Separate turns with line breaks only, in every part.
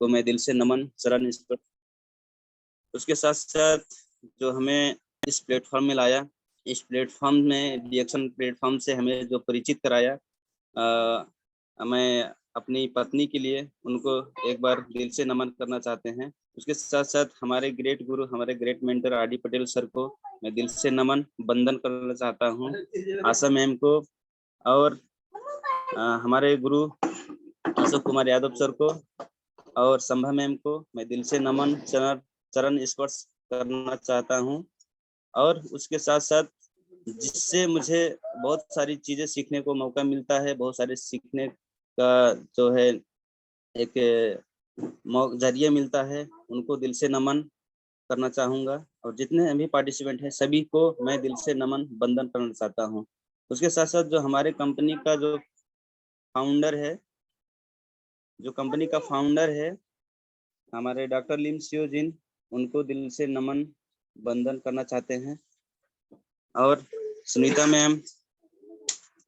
को मैं दिल से नमन, चरण स्पर्श। उसके साथ साथ जो हमें इस प्लेटफॉर्म में लाया, इस प्लेटफॉर्म में रिएक्शन प्लेटफॉर्म से हमें जो परिचित कराया, मैं अपनी पत्नी के लिए उनको एक बार दिल से नमन करना चाहते हैं। उसके साथ साथ हमारे ग्रेट गुरु, हमारे great mentor R D Patel sir को मैं दिल से नमन वंदन करना चाहता हूँ, आशा मैम को, और हमारे गुरु अशोक कुमार यादव सर को और संभा मैम को मैं दिल से नमन, चरण स्पर्श करना चाहता हूँ। और उसके साथ साथ जिससे मुझे बहुत सारी चीजें सीखने को मौका मिलता है, बहुत सारे सीखने का जो है एक जरिया मिलता है, उनको दिल से नमन करना चाहूंगा। और जितने अभी पार्टिसिपेंट हैं सभी को मैं दिल से नमन वंदन करना चाहता हूँ। उसके साथ साथ जो हमारे कंपनी का जो कंपनी का फाउंडर है हमारे डॉक्टर लिम सियो जिन, उनको दिल से नमन वंदन करना चाहते हैं। और सुनीता मैम,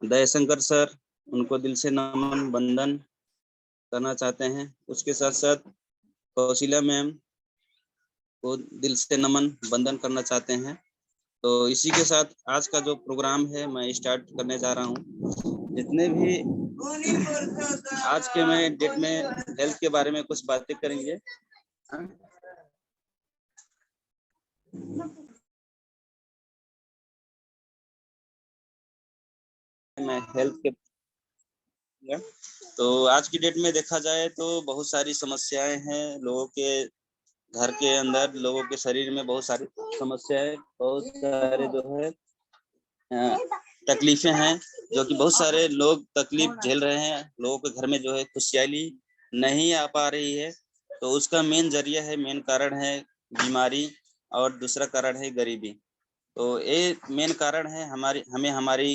दयाशंकर सर, उनको दिल से नमन वंदन करना चाहते हैं। उसके साथ साथ कौशिला मैम को दिल से नमन वंदन करना चाहते हैं। तो इसी के साथ आज का जो प्रोग्राम है मैं स्टार्ट करने जा रहा हूँ। जितने भी आज के मैं डेट में हेल्थ के बारे में कुछ बातें करेंगे। मैं हेल्थ के, तो आज की डेट में देखा जाए तो बहुत सारी समस्याएं हैं लोगों के घर के अंदर, लोगों के शरीर में बहुत सारी समस्याएं, बहुत सारे जो है तकलीफें हैं, जो कि बहुत सारे लोग तकलीफ झेल रहे हैं। लोगों के घर में जो है खुशहाली नहीं आ पा रही है, तो उसका मेन जरिया है, मेन कारण है बीमारी, और दूसरा कारण है गरीबी। तो ये मेन कारण है हमारी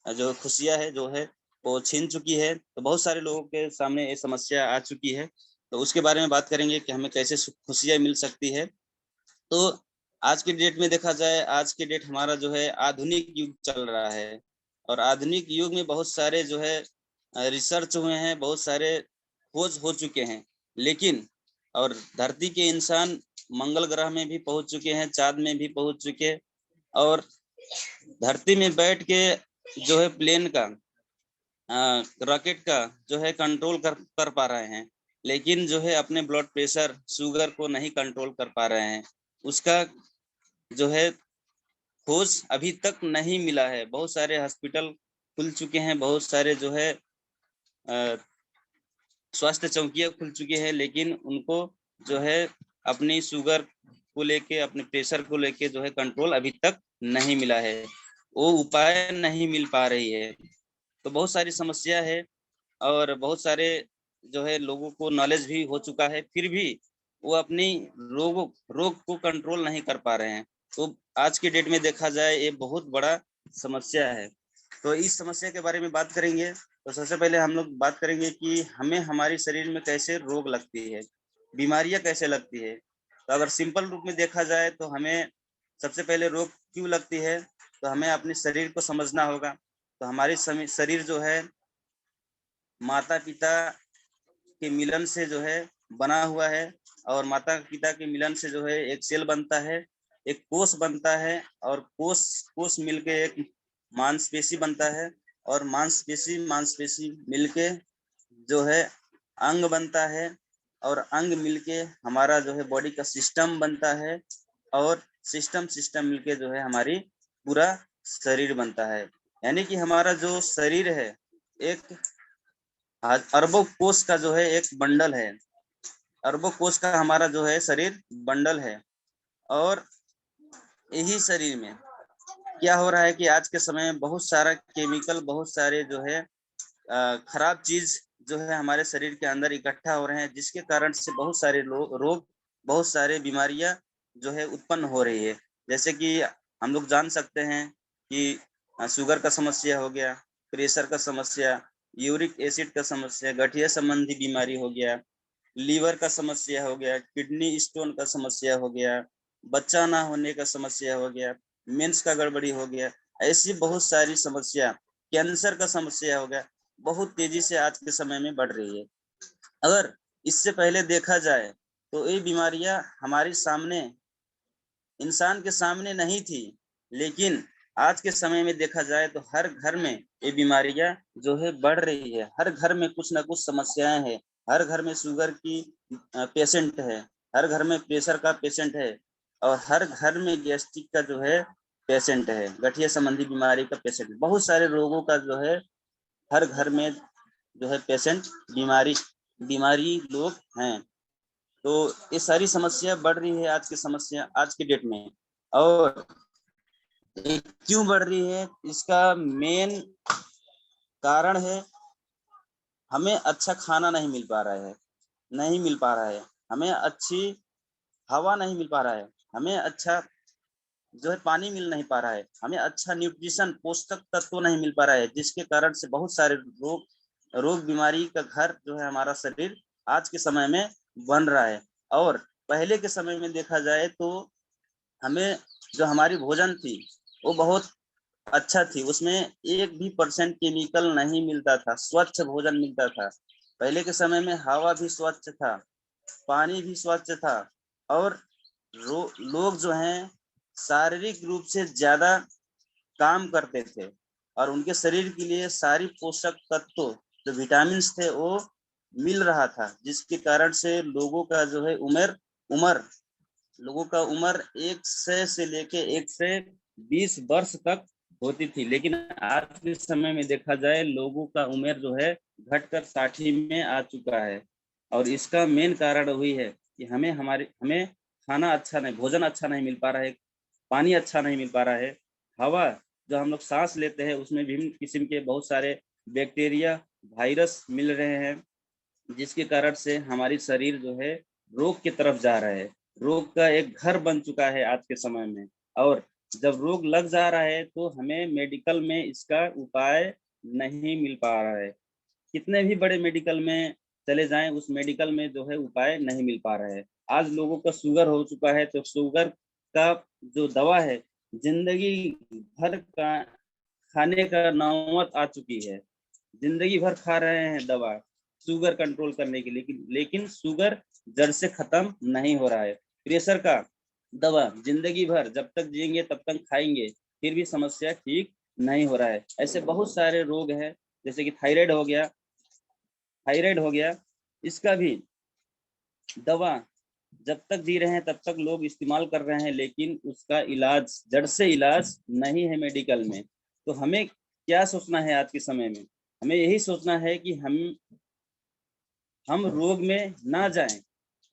जो खुशियां है जो है वो छीन चुकी है। तो बहुत सारे लोगों के सामने ये समस्या आ चुकी है, तो उसके बारे में बात करेंगे कि हमें कैसे खुशियां मिल सकती है। तो आज के डेट में देखा जाए, आज के डेट हमारा जो है आधुनिक युग चल रहा है, और आधुनिक युग में बहुत सारे जो है रिसर्च हुए हैं, बहुत सारे खोज हो चुके हैं, लेकिन और धरती के इंसान मंगल ग्रह में भी पहुंच चुके हैं, चांद में भी पहुंच चुके, और धरती में बैठ के जो है प्लेन का रॉकेट का जो है कंट्रोल कर पा रहे हैं, लेकिन जो है अपने ब्लड प्रेशर, शुगर को नहीं कंट्रोल कर पा रहे हैं। उसका जो है खोज अभी तक नहीं मिला है। बहुत सारे हॉस्पिटल खुल चुके हैं, बहुत सारे जो है स्वास्थ्य चौकियां खुल चुकी है, लेकिन उनको जो है अपनी शुगर को लेके, अपने प्रेशर को लेके जो है कंट्रोल अभी तक नहीं मिला है, वो उपाय नहीं मिल पा रही है। तो बहुत सारी समस्या है, और बहुत सारे जो है लोगों को नॉलेज भी हो चुका है, फिर भी वो अपनी रोग को कंट्रोल नहीं कर पा रहे हैं। तो आज की डेट में देखा जाए ये बहुत बड़ा समस्या है। तो इस समस्या के बारे में बात करेंगे। तो सबसे पहले हम लोग बात करेंगे कि हमें हमारे शरीर में कैसे रोग लगती है, बीमारियां कैसे लगती है। तो अगर सिंपल रूप में देखा जाए तो हमें सबसे पहले रोग क्यों लगती है, तो हमें अपने शरीर को समझना होगा। तो हमारी शरीर जो है माता पिता के मिलन से जो है बना हुआ है, और माता पिता के मिलन से जो है एक सेल बनता है, एक कोष बनता है, और कोष मिलके एक मांसपेशी बनता है, और मांसपेशी मिलके जो है अंग बनता है, और अंग मिलके हमारा जो है बॉडी का सिस्टम बनता है, और सिस्टम मिलके जो है हमारी पूरा शरीर बनता है। यानी कि हमारा जो शरीर है एक अरबों कोष का जो है एक बंडल है, अरबों कोष का हमारा जो है शरीर बंडल है। और यही शरीर में क्या हो रहा है कि आज के समय में बहुत सारा केमिकल, बहुत सारे जो है खराब चीज जो है हमारे शरीर के अंदर इकट्ठा हो रहे हैं, जिसके कारण से बहुत सारे रोग, बहुत सारे बीमारियां जो है उत्पन्न हो रही है। जैसे कि हम लोग जान सकते हैं कि शुगर का समस्या हो गया, प्रेशर का समस्या, यूरिक एसिड का समस्या, गठिया संबंधी बीमारी हो गया, लीवर का समस्या हो गया, किडनी स्टोन का समस्या हो गया, बच्चा ना होने का समस्या हो गया, मेंस का गड़बड़ी हो गया, ऐसी बहुत सारी समस्या, कैंसर का समस्या हो गया, बहुत तेजी से आज के समय में बढ़ रही है। अगर इससे पहले देखा जाए तो ये बीमारियां हमारे सामने, इंसान के सामने नहीं थी, लेकिन आज के समय में देखा जाए तो हर घर में ये बीमारियां जो है बढ़ रही है। हर घर में कुछ ना कुछ समस्याएं हैं। हर घर में शुगर की पेशेंट है, हर घर में प्रेशर का पेशेंट है, और हर घर में गैस्ट्रिक का जो है पेशेंट है, गठिया संबंधी बीमारी का पेशेंट। बहुत सारे रोगों का जो है हर घर में जो है पेशेंट, बीमारी बीमारी लोग हैं। तो ये सारी समस्या बढ़ रही है, आज की समस्या आज के डेट में। और ये क्यों बढ़ रही है, इसका मेन कारण है हमें अच्छा खाना नहीं मिल पा रहा है, नहीं मिल पा रहा है। हमें अच्छी हवा नहीं मिल पा रहा है, हमें अच्छा जो है पानी मिल नहीं पा रहा है, हमें अच्छा न्यूट्रिशन पोषक तत्व नहीं मिल पा रहा है, जिसके कारण से बहुत सारे रोग बीमारी का घर जो है हमारा शरीर आज के समय में बन रहा है। और पहले के समय में देखा जाए तो हमें जो हमारी भोजन थी वो बहुत अच्छा थी, उसमें एक भी परसेंट केमिकल नहीं मिलता था, स्वच्छ भोजन मिलता था। पहले के समय में हवा भी स्वच्छ था, पानी भी स्वच्छ था, और लोग जो हैं शारीरिक रूप से ज्यादा काम करते थे, और उनके शरीर के लिए सारी पोषक तत्व जो विटामिन थे वो मिल रहा था, जिसके कारण से उम्र लोगों का उम्र 100 से लेके 120 वर्ष तक होती थी। लेकिन आज के समय में देखा जाए लोगों का उम्र जो है घटकर 60 में आ चुका है। और इसका मेन कारण वही है कि हमें खाना अच्छा नहीं, भोजन अच्छा नहीं मिल पा रहा है, पानी अच्छा नहीं मिल पा रहा है, हवा जो हम लोग सांस लेते हैं उसमें विभिन्न किस्म के बहुत सारे बैक्टीरिया, वायरस मिल रहे हैं, जिसके कारण से हमारी शरीर जो है रोग की तरफ जा रहा है, रोग का एक घर बन चुका है आज के समय में। और जब रोग लग जा रहा है तो हमें मेडिकल में इसका उपाय नहीं मिल पा रहा है। कितने भी बड़े मेडिकल में चले जाएं, उस मेडिकल में जो है उपाय नहीं मिल पा रहा है। आज लोगों का शुगर हो चुका है तो शुगर का जो दवा है जिंदगी भर का खाने का नौबत आ चुकी है, जिंदगी भर खा रहे हैं दवा शुगर कंट्रोल करने के लिए, लेकिन शुगर जड़ से खत्म नहीं हो रहा है। प्रेशर का दवा जिंदगी भर जब तक जिएंगे तब तक खाएंगे, फिर भी समस्या ठीक नहीं हो रहा है। ऐसे बहुत सारे रोग हैं, जैसे कि थायराइड हो गया, इसका भी दवा जब तक जी रहे हैं तब तक लोग इस्तेमाल कर रहे हैं, लेकिन उसका इलाज, जड़ से इलाज नहीं है मेडिकल में। तो हमें क्या सोचना है आज के समय में, हमें यही सोचना है कि हम रोग में ना जाएं,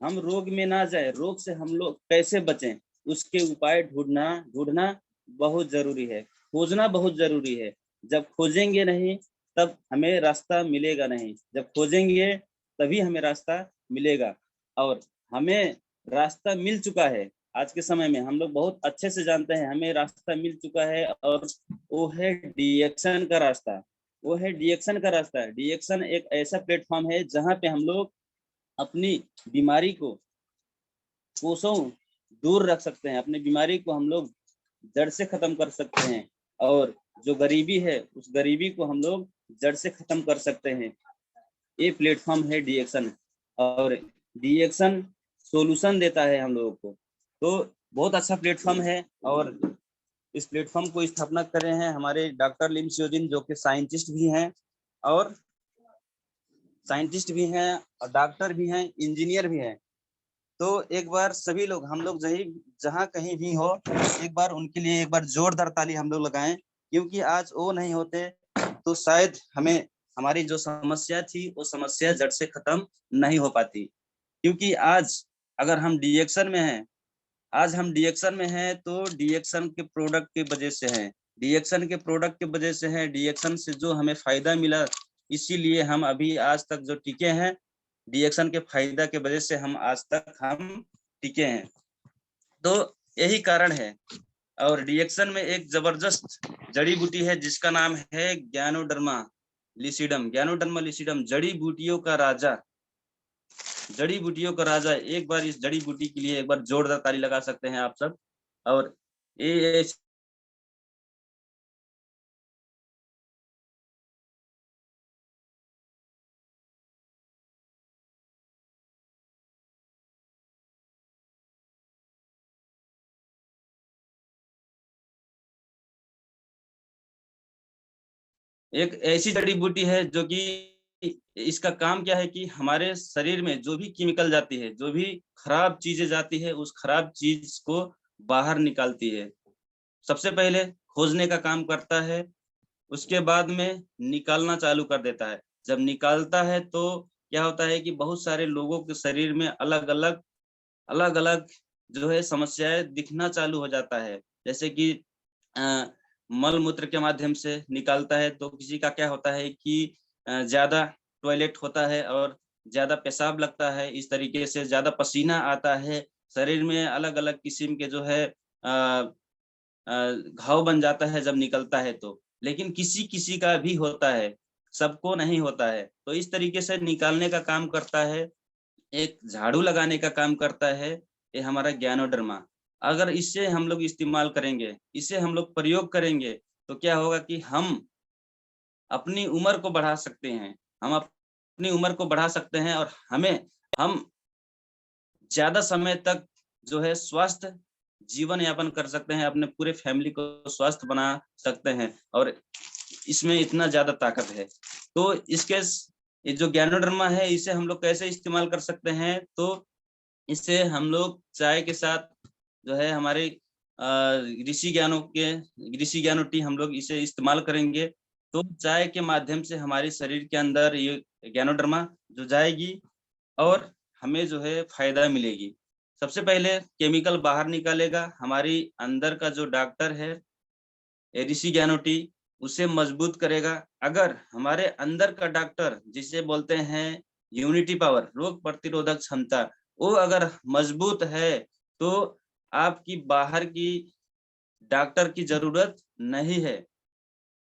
हम रोग में ना जाए, रोग से हम लोग कैसे बचें, उसके उपाय ढूंढना ढूंढना बहुत जरूरी है, खोजना बहुत जरूरी है। जब खोजेंगे नहीं तब हमें रास्ता मिलेगा नहीं, जब खोजेंगे तभी हमें रास्ता मिलेगा। और हमें रास्ता मिल चुका है, आज के समय में हम लोग बहुत अच्छे से जानते हैं हमें रास्ता मिल चुका है, और वो है डीएक्शन का रास्ता। वो है डीएक्शन का रास्ता। डीएक्शन एक ऐसा प्लेटफॉर्म है जहाँ पे हम लोग अपनी बीमारी को कोसों दूर रख सकते हैं, अपनी बीमारी को हम लोग जड़ से खत्म कर सकते हैं, और जो गरीबी है उस गरीबी को हम लोग जड़ से खत्म कर सकते हैं। ये प्लेटफॉर्म है डीएक्शन, और डीएक्शन सॉल्यूशन देता है हम लोगों को। तो बहुत अच्छा प्लेटफॉर्म है, और इस प्लेटफॉर्म को स्थापना करे हैं हमारे डॉक्टर लिम सियोजिन, जो कि और साइंटिस्ट भी हैं और डॉक्टर भी हैं, इंजीनियर भी हैं। तो एक बार सभी लोग, हम लोग जहाँ कहीं भी हो, एक बार उनके लिए एक बार जोरदार ताली हम लोग लगाएं, क्योंकि आज वो नहीं होते तो शायद हमें हमारी जो समस्या थी वो समस्या जड़ से खत्म नहीं हो पाती। क्योंकि आज अगर हम डीएक्शन में हैं, आज हम डीएक्शन में हैं तो डीएक्शन के प्रोडक्ट की वजह से हैं, डीएक्शन के प्रोडक्ट की वजह से हैं, डीएक्शन से जो हमें फायदा मिला, इसीलिए हम अभी आज तक जो टिके हैं, डीएक्शन के फायदा के वजह से हम टिके हैं। तो यही कारण है। और डीएक्शन में एक जबरदस्त जड़ी बूटी है जिसका नाम है ज्ञानोडर्मा लिसिडम। ज्ञानोडर्मा लिसिडम जड़ी बूटियों का राजा, जड़ी बूटियों का राजा। एक बार इस जड़ी बूटी के लिए एक बार जोरदार ताली लगा सकते हैं आप सब। और ये एक ऐसी जड़ी बूटी है जो कि इसका काम क्या है कि हमारे शरीर में जो भी केमिकल जाती है, जो भी खराब चीजें जाती है, उस खराब चीज को बाहर निकालती है। सबसे पहले खोजने का काम करता है, उसके बाद में निकालना चालू कर देता है। जब निकालता है तो क्या होता है कि बहुत सारे लोगों के शरीर में अलग अलग जो है समस्याएं दिखना चालू हो जाता है। जैसे कि मल मूत्र के माध्यम से निकालता है, तो किसी का क्या होता है कि ज्यादा टॉयलेट होता है और ज्यादा पेशाब लगता है, इस तरीके से ज्यादा पसीना आता है, शरीर में अलग अलग किस्म के जो है घाव बन जाता है जब निकलता है तो। लेकिन किसी किसी का भी होता है, सबको नहीं होता है। तो इस तरीके से निकालने का काम करता है, एक झाड़ू लगाने का काम करता है ये हमारा ज्ञानोडर्मा। अगर इससे हम लोग इस्तेमाल करेंगे, इसे हम लोग प्रयोग करेंगे, तो क्या होगा कि हम अपनी उम्र को बढ़ा सकते हैं, हम अपनी उम्र को बढ़ा सकते हैं और हम ज्यादा समय तक जो है स्वस्थ जीवन यापन कर सकते हैं, अपने पूरे फैमिली को स्वस्थ बना सकते हैं। और इसमें इतना ज्यादा ताकत है। तो इसके ये जो ज्ञानोडर्मा है, इसे हम लोग कैसे इस्तेमाल कर सकते हैं? तो इससे हम लोग चाय के साथ जो है हमारे ऋषि ज्ञानो टी हम लोग इसे इस्तेमाल करेंगे, तो चाय के माध्यम से हमारे शरीर के अंदर ये ज्ञानोडर्मा जो जाएगी और हमें जो है फायदा मिलेगी। सबसे पहले केमिकल बाहर निकालेगा, हमारी अंदर का जो डॉक्टर है ऋषि ज्ञानो टी उसे मजबूत करेगा। अगर हमारे अंदर का डॉक्टर, जिसे बोलते हैं यूनिटी पावर, रोग प्रतिरोधक क्षमता, वो अगर मजबूत है तो आपकी बाहर की डॉक्टर की जरूरत नहीं है।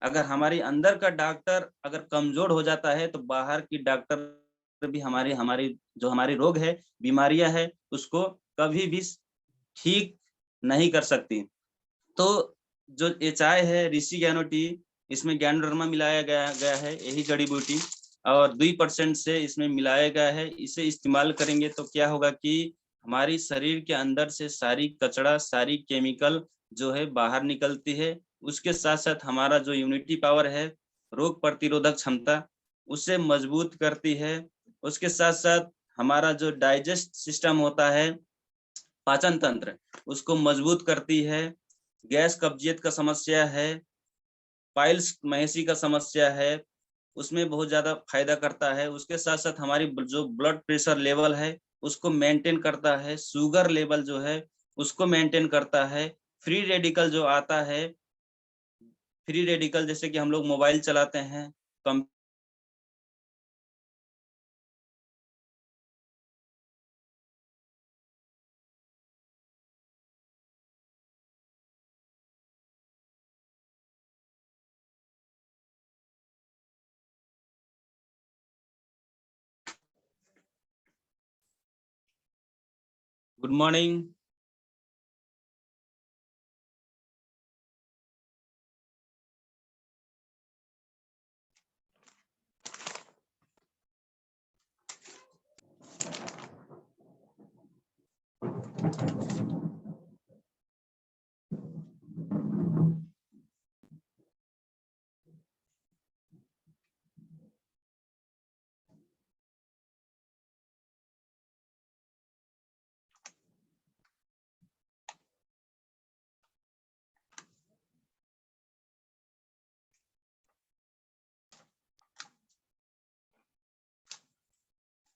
अगर हमारी अंदर का डॉक्टर अगर कमजोर हो जाता है तो बाहर की डॉक्टर भी हमारी हमारी जो हमारी रोग है, बीमारियां है, उसको कभी भी ठीक नहीं कर सकती। तो जो ये चाय है ऋषि ज्ञानो टी, इसमें ज्ञानोडर्मा मिलाया गया है, यही जड़ी बूटी, और 2% से इसमें मिलाया गया है। इसे इस्तेमाल करेंगे तो क्या होगा कि हमारी शरीर के अंदर से सारी कचरा, सारी केमिकल जो है बाहर निकलती है। उसके साथ साथ हमारा जो इम्यूनिटी पावर है, रोग प्रतिरोधक क्षमता, उसे मजबूत करती है। उसके साथ साथ हमारा जो डाइजेस्ट सिस्टम होता है, पाचन तंत्र, उसको मजबूत करती है। गैस कब्जियत का समस्या है, पाइल्स महेसी का समस्या है, उसमें बहुत ज्यादा फायदा करता है। उसके साथ साथ हमारी जो ब्लड प्रेशर लेवल है उसको मेंटेन करता है, शुगर लेवल जो है उसको मेंटेन करता है। फ्री रेडिकल जो आता है, फ्री रेडिकल जैसे कि हम लोग मोबाइल चलाते हैं, come good morning.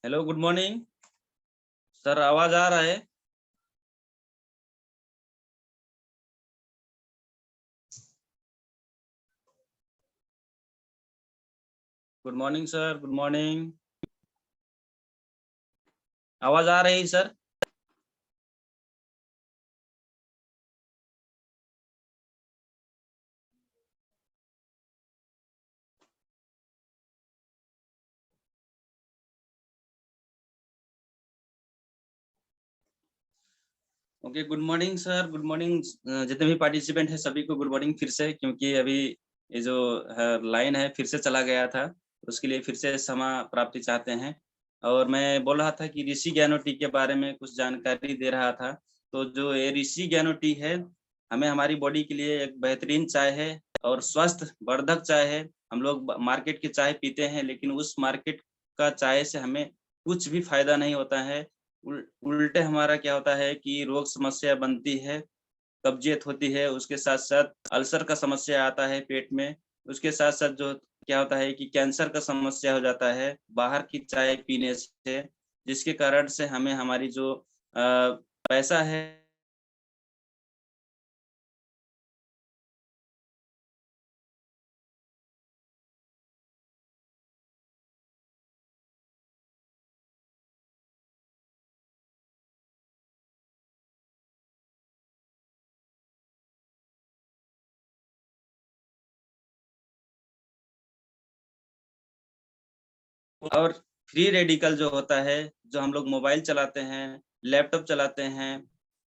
Hello, good morning sir, आवाज आ रहा है? Good morning sir, good morning. आवाज आ रही sir? Okay, good morning sir, good morning. जितने भी पार्टिसिपेंट हैं सभी को गुड मॉर्निंग फिर से, क्योंकि अभी ये जो लाइन है फिर से चला गया था, उसके लिए फिर से क्षमा प्राप्ति चाहते हैं। और मैं बोल रहा था कि ऋषि ज्ञानो टी के बारे में कुछ जानकारी दे रहा था। तो जो ये ऋषि ज्ञानो टी है, हमें हमारी बॉडी के लिए एक बेहतरीन चाय है और स्वस्थ वर्धक चाय है। हम लोग मार्केट की चाय पीते हैं, लेकिन उस मार्केट का चाय से हमें कुछ भी फायदा नहीं होता है। उल्टे हमारा क्या होता है कि रोग समस्या बनती है, कब्जियत होती है, उसके साथ-साथ अल्सर का समस्या आता है पेट में, उसके साथ-साथ जो क्या होता है कि कैंसर का समस्या हो जाता है बाहर की चाय पीने से, जिसके कारण से हमें हमारी जो पैसा है और फ्री रेडिकल जो होता है, जो हम लोग मोबाइल चलाते हैं, लैपटॉप चलाते हैं,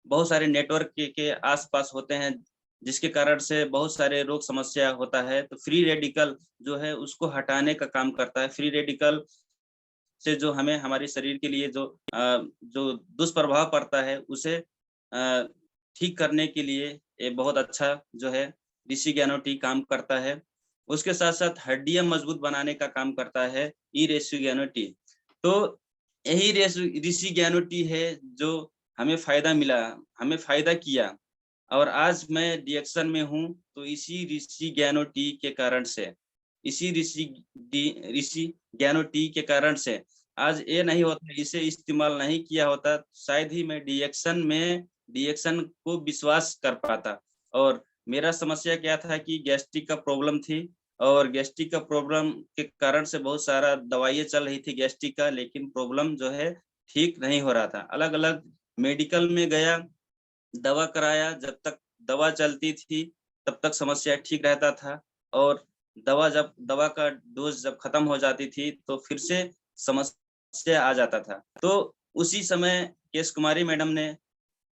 बहुत सारे नेटवर्क के आस-पास होते हैं, जिसके कारण से बहुत सारे रोग समस्या होता है। तो फ्री रेडिकल जो है उसको हटाने का काम करता है। फ्री रेडिकल से जो हमें हमारे शरीर के लिए जो दुष्प्रभाव पड़ता है उसे ठीक करने के लिए ये बहुत अच्छा जो है ऋषि ज्ञानो टी काम करता है। उसके साथ-साथ हड्डियाँ मजबूत बनाने का काम करता है ई ऋषि ज्ञानो टी। तो यही ऋषि ज्ञानो टी है जो हमें फ़ायदा मिला, हमें फ़ायदा किया और आज मैं डिएक्शन में हूँ, तो इसी ऋषि ज्ञानो टी के कारण से, इसी ऋषि ज्ञानो टी के कारण से आज ये नहीं होता, इसे इस्तेमाल नहीं किया होता, शायद ही मैं डिएक्शन को विश्वास कर पाता। और मेरा समस्या क्या था कि गैस्ट्रिक का प्रॉब्लम थी और गैस्ट्रिक का प्रॉब्लम के कारण से बहुत सारा दवाइयाँ चल रही थी गैस्ट्रिक का, लेकिन प्रॉब्लम जो है ठीक नहीं हो रहा था। अलग-अलग मेडिकल में गया, दवा कराया, जब तक दवा चलती थी, तब तक समस्या ठीक रहता था और दवा का डोज़ जब खत्म हो जाती थी, तो फिर से समस्या आ जाता था। तो उसी समय केश कुमारी मैडम ने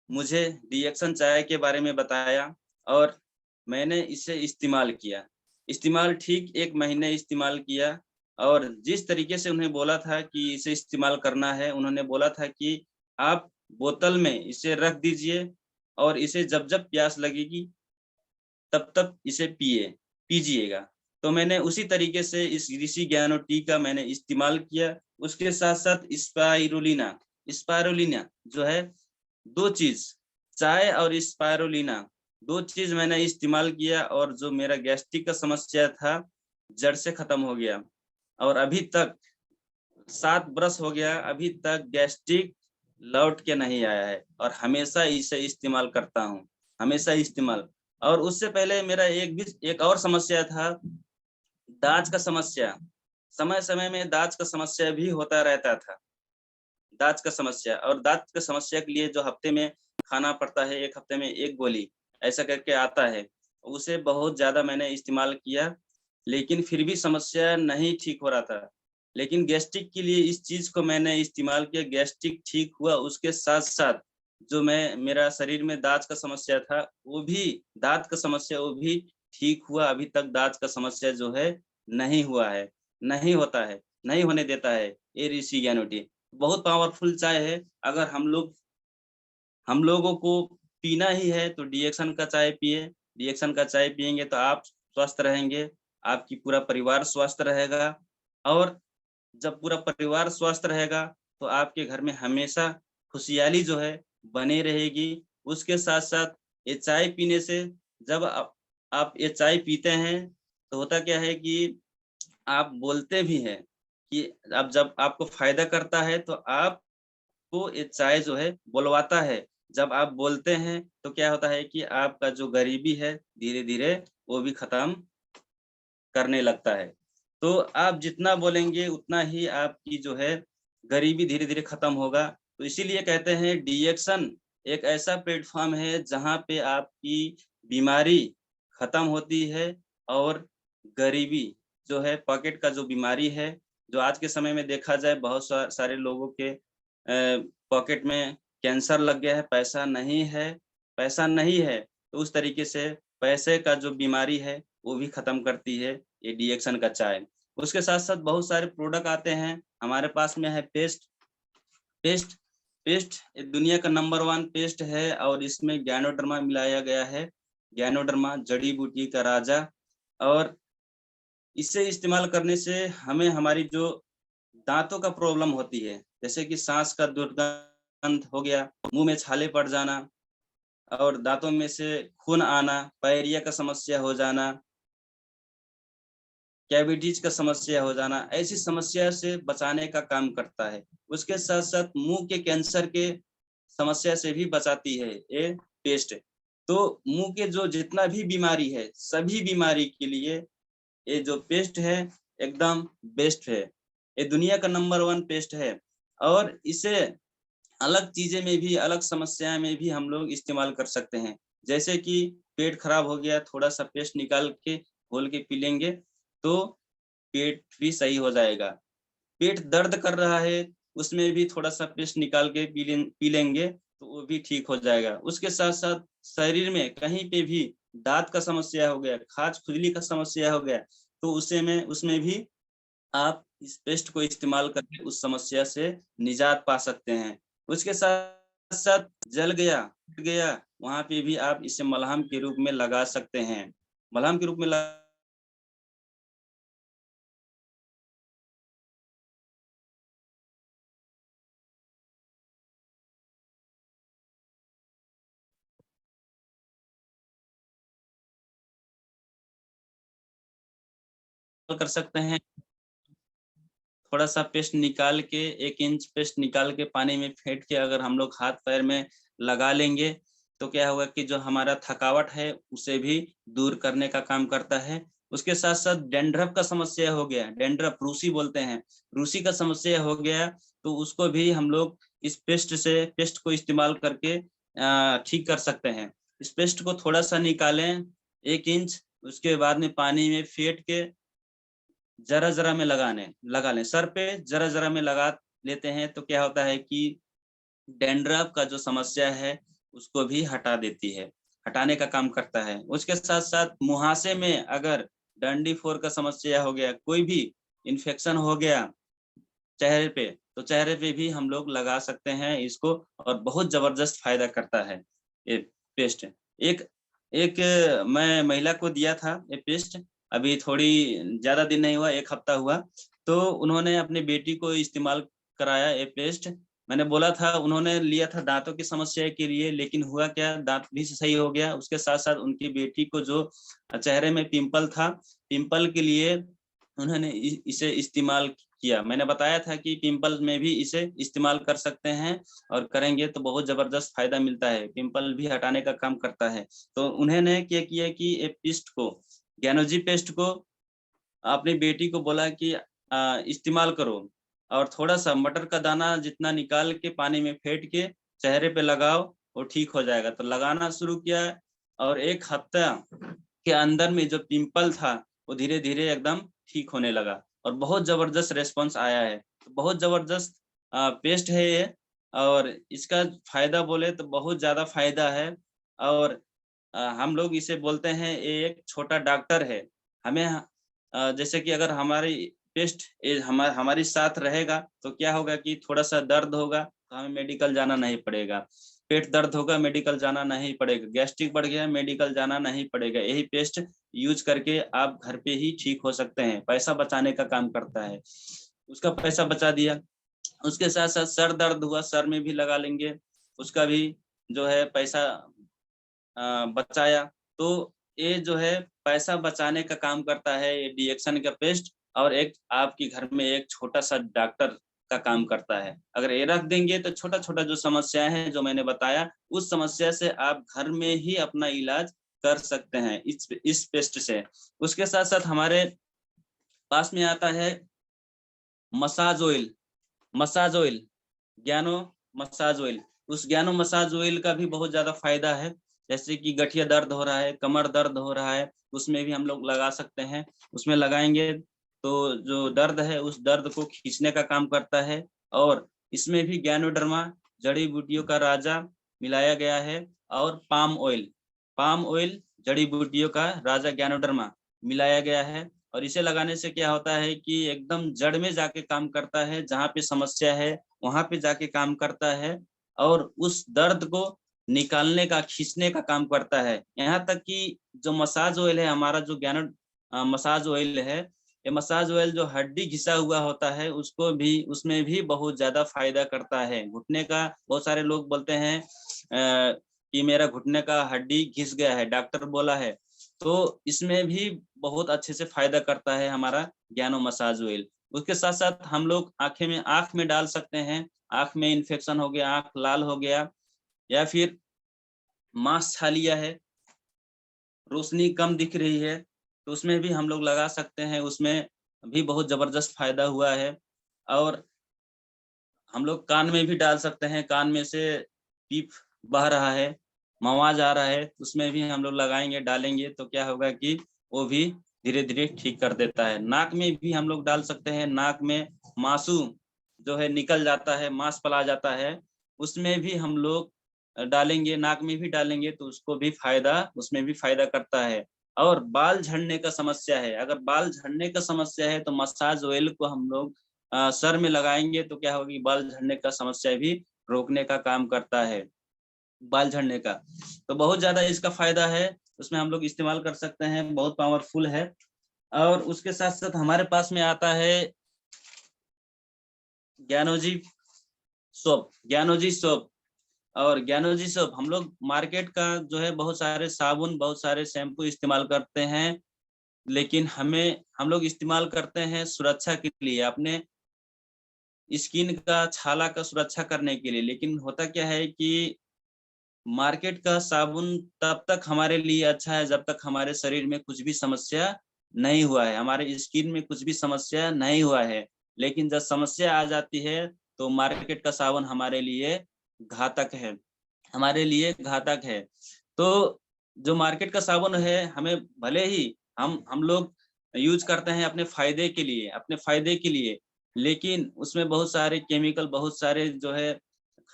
मुझे रिएक्शन चाय के बारे में बताया और मैंने इसे इस्तेमाल किया। इस्तेमाल ठीक 1 महीने इस्तेमाल किया और जिस तरीके से उन्हें बोला था कि इसे इस्तेमाल करना है, उन्होंने बोला था कि आप बोतल में इसे रख दीजिए और इसे जब-जब प्यास लगेगी तब-तब इसे पीजिएगा। तो मैंने उसी तरीके से इस ऋषि ज्ञानो टी का मैंने इस्तेमाल किया। उसके साथ-साथ स्पाइरुलिना जो है 2 चीज़, चाय और स्पाइरुलिना 2 चीज़ मैंने इस्तेमाल किया और जो मेरा गैस्ट्रिक का समस्या था, जड़ से खत्म हो गया। और अभी तक 7 बरस हो गया, अभी तक गैस्ट्रिक लौट के नहीं आया है और हमेशा इसे इस्तेमाल करता हूँ, हमेशा इस्तेमाल। और उससे पहले मेरा एक और समस्या था, दाँत का समस्या। समय-समय में दाँत का समस्या भी होता रहता था। दाँत का समस्या और दाँत का समस्या के लिए जो हफ्ते में खाना पड़ता है, 1 हफ्ते में 1 गोली, ऐसा करके आता है। उसे बहुत ज़्यादा मैंने इस्तेमाल किया, लेकिन फिर भी समस्या नहीं ठीक हो रहा था। लेकिन गैस्ट्रिक के लिए इस चीज़ को मैंने इस्तेमाल किया, गैस्ट्रिक ठीक हुआ, उसके साथ-साथ जो मेरा शरीर में दाँत का समस्या था, वो भी ठीक हुआ। अभी तक दाँत का समस्या जो है नहीं हुआ है, नहीं होता है, नहीं होने देता है, ये ऋषि ज्ञानोटी। बहुत पावरफुल चाय है। अगर हम लोगों को पीना ही है तो डिएक्शन का चाय पिए। डिएक्शन का चाय पिएँगे तो आप स्वस्थ रहेंगे, आपकी पूरा परिवार स्वस्थ रहेगा और जब पूरा परिवार स्वस्थ रहेगा तो आपके घर में हमेशा खुशहाली जो है बनी रहेगी। उसके साथ-साथ ये चाय पीने से जब आप ये चाय पीते हैं तो होता क्या है कि आप बोलते भी हैं कि अब जब आपको फ़ायदा करता है तो आपको ये चाय जो है बुलवाता है। जब आप बोलते हैं तो क्या होता है कि आपका जो गरीबी है धीरे-धीरे वो भी खत्म करने लगता है। तो आप जितना बोलेंगे उतना ही आपकी जो है गरीबी धीरे-धीरे खत्म होगा। तो इसीलिए कहते हैं डिएक्शन एक ऐसा प्लेटफ़ॉर्म है जहाँ पे आपकी बीमारी खत्म होती है और गरीबी जो है पॉकेट का जो बीमारी है, जो आज के समय में देखा जाए बहुत सारे लोगों के पॉकेट में कैंसर लग गया है, पैसा नहीं है, तो उस तरीके से पैसे का जो बीमारी है, वो भी खत्म करती है ये डिएक्शन का चाय। उसके साथ-साथ बहुत सारे प्रोडक्ट आते हैं, हमारे पास में है पेस्ट पेस्ट ये दुनिया का नंबर 1 पेस्ट है और इसमें ज्ञानोडर्मा मिलाया गया है। ज्ञानोडर्मा जड़ी-बूटी का राजा और इसे इस्तेमाल करने से हमें हमारी जो दांतों का प्रॉब्लम होती है, जैसे कि सांस का दुर्गंध हो गया, मुंह में छाले पड़ जाना और दांतों में से खून आना, पायरिया का समस्या हो जाना, कैविटीज का समस्या हो जाना, ऐसी समस्या से बचाने का काम करता है। उसके साथ साथ मुंह के कैंसर के समस्या से भी बचाती है ये पेस्ट। तो मुंह के जो जितना भी बीमारी है, सभी बीमारी के लिए ये जो पेस्ट है एकदम बेस्ट है। ये दुनिया का नंबर 1 पेस्ट है। और इसे अलग चीजें में भी, अलग समस्या में भी हम लोग इस्तेमाल कर सकते हैं। जैसे कि पेट खराब हो गया, थोड़ा सा पेस्ट निकाल के घोल के पी लेंगे तो पेट भी सही हो जाएगा। पेट दर्द कर रहा है, उसमें भी थोड़ा सा पेस्ट निकाल के पी लेंगे तो वो भी ठीक हो जाएगा। उसके साथ साथ शरीर में कहीं पे भी दांत का समस्या हो गया, खाज खुजली का समस्या हो गया, तो उसमें भी आप इस पेस्ट को इस्तेमाल करके उस समस्या से निजात पा सकते हैं। उसके साथ साथ जल गया, फट गया, वहां पे भी आप इसे मलहम के रूप में लगा सकते हैं। मलहम के रूप में कर सकते हैं। थोड़ा सा पेस्ट निकाल के, 1 इंच पेस्ट निकाल के पानी में फेंट के अगर हम लोग हाथ पैर में लगा लेंगे तो क्या होगा कि जो हमारा थकावट है उसे भी दूर करने का काम करता है। उसके साथ साथ डैंड्रफ का समस्या हो गया, डैंड्रफ रूसी बोलते हैं, रूसी का समस्या हो गया, तो उसको भी हम लोग इस पेस्ट को इस्तेमाल करके ठीक कर सकते हैं। इस पेस्ट को थोड़ा सा निकालें, 1 इंच, उसके बाद में पानी में फेंट के जरा जरा में लगा लें, सर पे जरा जरा में लगा लेते हैं तो क्या होता है कि डैंड्रफ का जो समस्या है उसको भी हटा देती है, हटाने का काम करता है। उसके साथ साथ मुहासे में अगर डंडी फोर का समस्या हो गया, कोई भी इन्फेक्शन हो गया चेहरे पे, तो चेहरे पे भी हम लोग लगा सकते हैं इसको, और बहुत जबरदस्त फायदा करता है ये पेस्ट। एक एक मैं महिला को दिया था ये पेस्ट, अभी थोड़ी ज्यादा दिन नहीं हुआ, 1 हफ्ता हुआ, तो उन्होंने अपनी बेटी को इस्तेमाल कराया ये पेस्ट। मैंने बोला था, उन्होंने लिया था दांतों की समस्या के लिए, लेकिन हुआ क्या, दांत भी सही हो गया। उसके साथ साथ उनकी बेटी को जो चेहरे में पिंपल था, पिंपल के लिए उन्होंने इसे इस्तेमाल किया। मैंने बताया था कि पिंपल में भी इसे इस्तेमाल कर सकते हैं, और करेंगे तो बहुत जबरदस्त फायदा मिलता है, पिंपल भी हटाने का काम करता है। तो उन्होंने क्या किया कि ये पेस्ट को, ज्ञानोजी पेस्ट को अपनी बेटी को बोला कि इस्तेमाल करो, और थोड़ा सा मटर का दाना जितना निकाल के पानी में फेंट के चेहरे पे लगाओ, वो ठीक हो जाएगा। तो लगाना शुरू किया, और 1 हफ्ता के अंदर में जो पिंपल था वो धीरे धीरे एकदम ठीक होने लगा, और बहुत जबरदस्त रेस्पॉन्स आया है। तो बहुत जबरदस्त पेस्ट है ये, और इसका फायदा बोले तो बहुत ज्यादा फायदा है। और हम लोग इसे बोलते हैं ये एक छोटा डॉक्टर है। हमें जैसे कि अगर हमारी पेस्ट हमारी साथ रहेगा तो क्या होगा कि थोड़ा सा दर्द होगा तो हमें मेडिकल जाना नहीं पड़ेगा, पेट दर्द होगा मेडिकल जाना नहीं पड़ेगा, गैस्ट्रिक बढ़ गया मेडिकल जाना नहीं पड़ेगा। यही पेस्ट यूज करके आप घर पे ही ठीक हो सकते हैं, पैसा बचाने का काम करता है, उसका पैसा बचा दिया। उसके साथ साथ सर दर्द हुआ, सर में भी लगा लेंगे, उसका भी जो है पैसा बचाया। तो ये जो है पैसा बचाने का काम करता है ये डिएक्शन का पेस्ट, और एक आपकी घर में एक छोटा सा डॉक्टर का काम करता है। अगर ये रख देंगे तो छोटा छोटा जो समस्याएं हैं जो मैंने बताया, उस समस्या से आप घर में ही अपना इलाज कर सकते हैं इस पेस्ट से। उसके साथ साथ हमारे पास में आता है मसाज ऑयल, मसाज ऑयल, ज्ञानो मसाज ऑयल। उस ज्ञानो मसाज ऑयल का भी बहुत ज्यादा फायदा है। जैसे कि गठिया दर्द हो रहा है, कमर दर्द हो रहा है, उसमें भी हम लोग लगा सकते हैं। उसमें लगाएंगे तो जो दर्द है उस दर्द को खींचने का काम करता है। और इसमें भी ज्ञानोडर्मा, जड़ी बूटियों का राजा, मिलाया गया है। और पाम ऑयल, पाम ऑयल जड़ी बूटियों का राजा ज्ञानोडर्मा मिलाया गया है। और इसे लगाने से क्या होता है कि एकदम जड़ में जाके काम करता है, जहाँ पे समस्या है वहां पे जाके काम करता है, और उस दर्द को निकालने का, खींचने का काम करता है। यहाँ तक कि जो मसाज ऑयल है, हमारा जो ज्ञान मसाज ऑयल है, ये मसाज ऑयल जो हड्डी घिसा हुआ होता है उसको भी, उसमें भी बहुत ज्यादा फायदा करता है। घुटने का, बहुत सारे लोग बोलते हैं कि मेरा घुटने का हड्डी घिस गया है, डॉक्टर बोला है, तो इसमें भी बहुत अच्छे से फायदा करता है हमारा ज्ञानो मसाज ऑयल। उसके साथ साथ हम लोग आंख में डाल सकते हैं। आंख में इन्फेक्शन हो गया, आंख लाल हो गया, या फिर मांस छा लिया है, रोशनी कम दिख रही है, तो उसमें भी हम लोग लगा सकते हैं। उसमें भी बहुत जबरदस्त फायदा हुआ है। और हम लोग कान में भी डाल सकते हैं। कान में से पीप बह रहा है, आवाज आ रहा है, उसमें भी हम लोग लगाएंगे, डालेंगे, तो क्या होगा कि वो भी धीरे धीरे ठीक कर देता है। नाक में भी हम लोग डाल सकते हैं। नाक में मासू जो है निकल जाता है, मांस पला जाता है, उसमें भी हम लोग डालेंगे, नाक में भी डालेंगे, तो उसको भी फायदा, उसमें भी फायदा करता है। और बाल झड़ने का समस्या है, अगर बाल झड़ने का समस्या है तो मसाज ऑयल को हम लोग सर में लगाएंगे, तो क्या होगी, बाल झड़ने का समस्या भी रोकने का काम करता है, बाल झड़ने का। तो बहुत ज्यादा इसका फायदा है, उसमें हम लोग इस्तेमाल कर सकते हैं, बहुत पावरफुल है। और उसके साथ साथ हमारे पास में आता है ज्ञानोजी सोप। ज्ञानोजी सोप, और ज्ञानोजी सोप हम लोग मार्केट का जो है बहुत सारे साबुन, बहुत सारे शैम्पू इस्तेमाल करते हैं, लेकिन हम लोग इस्तेमाल करते हैं सुरक्षा के लिए, अपने स्किन का, छाला का सुरक्षा करने के लिए। लेकिन होता क्या है कि मार्केट का साबुन तब तक हमारे लिए अच्छा है जब तक हमारे शरीर में कुछ भी समस्या नहीं हुआ है, हमारे स्किन में कुछ भी समस्या नहीं हुआ है। लेकिन जब समस्या आ जाती है तो मार्केट का साबुन हमारे लिए घातक है, हमारे लिए घातक है। तो जो मार्केट का साबुन है, हमें भले ही हम लोग यूज करते हैं अपने फायदे के लिए, अपने फायदे के लिए, लेकिन उसमें बहुत सारे केमिकल, बहुत सारे जो है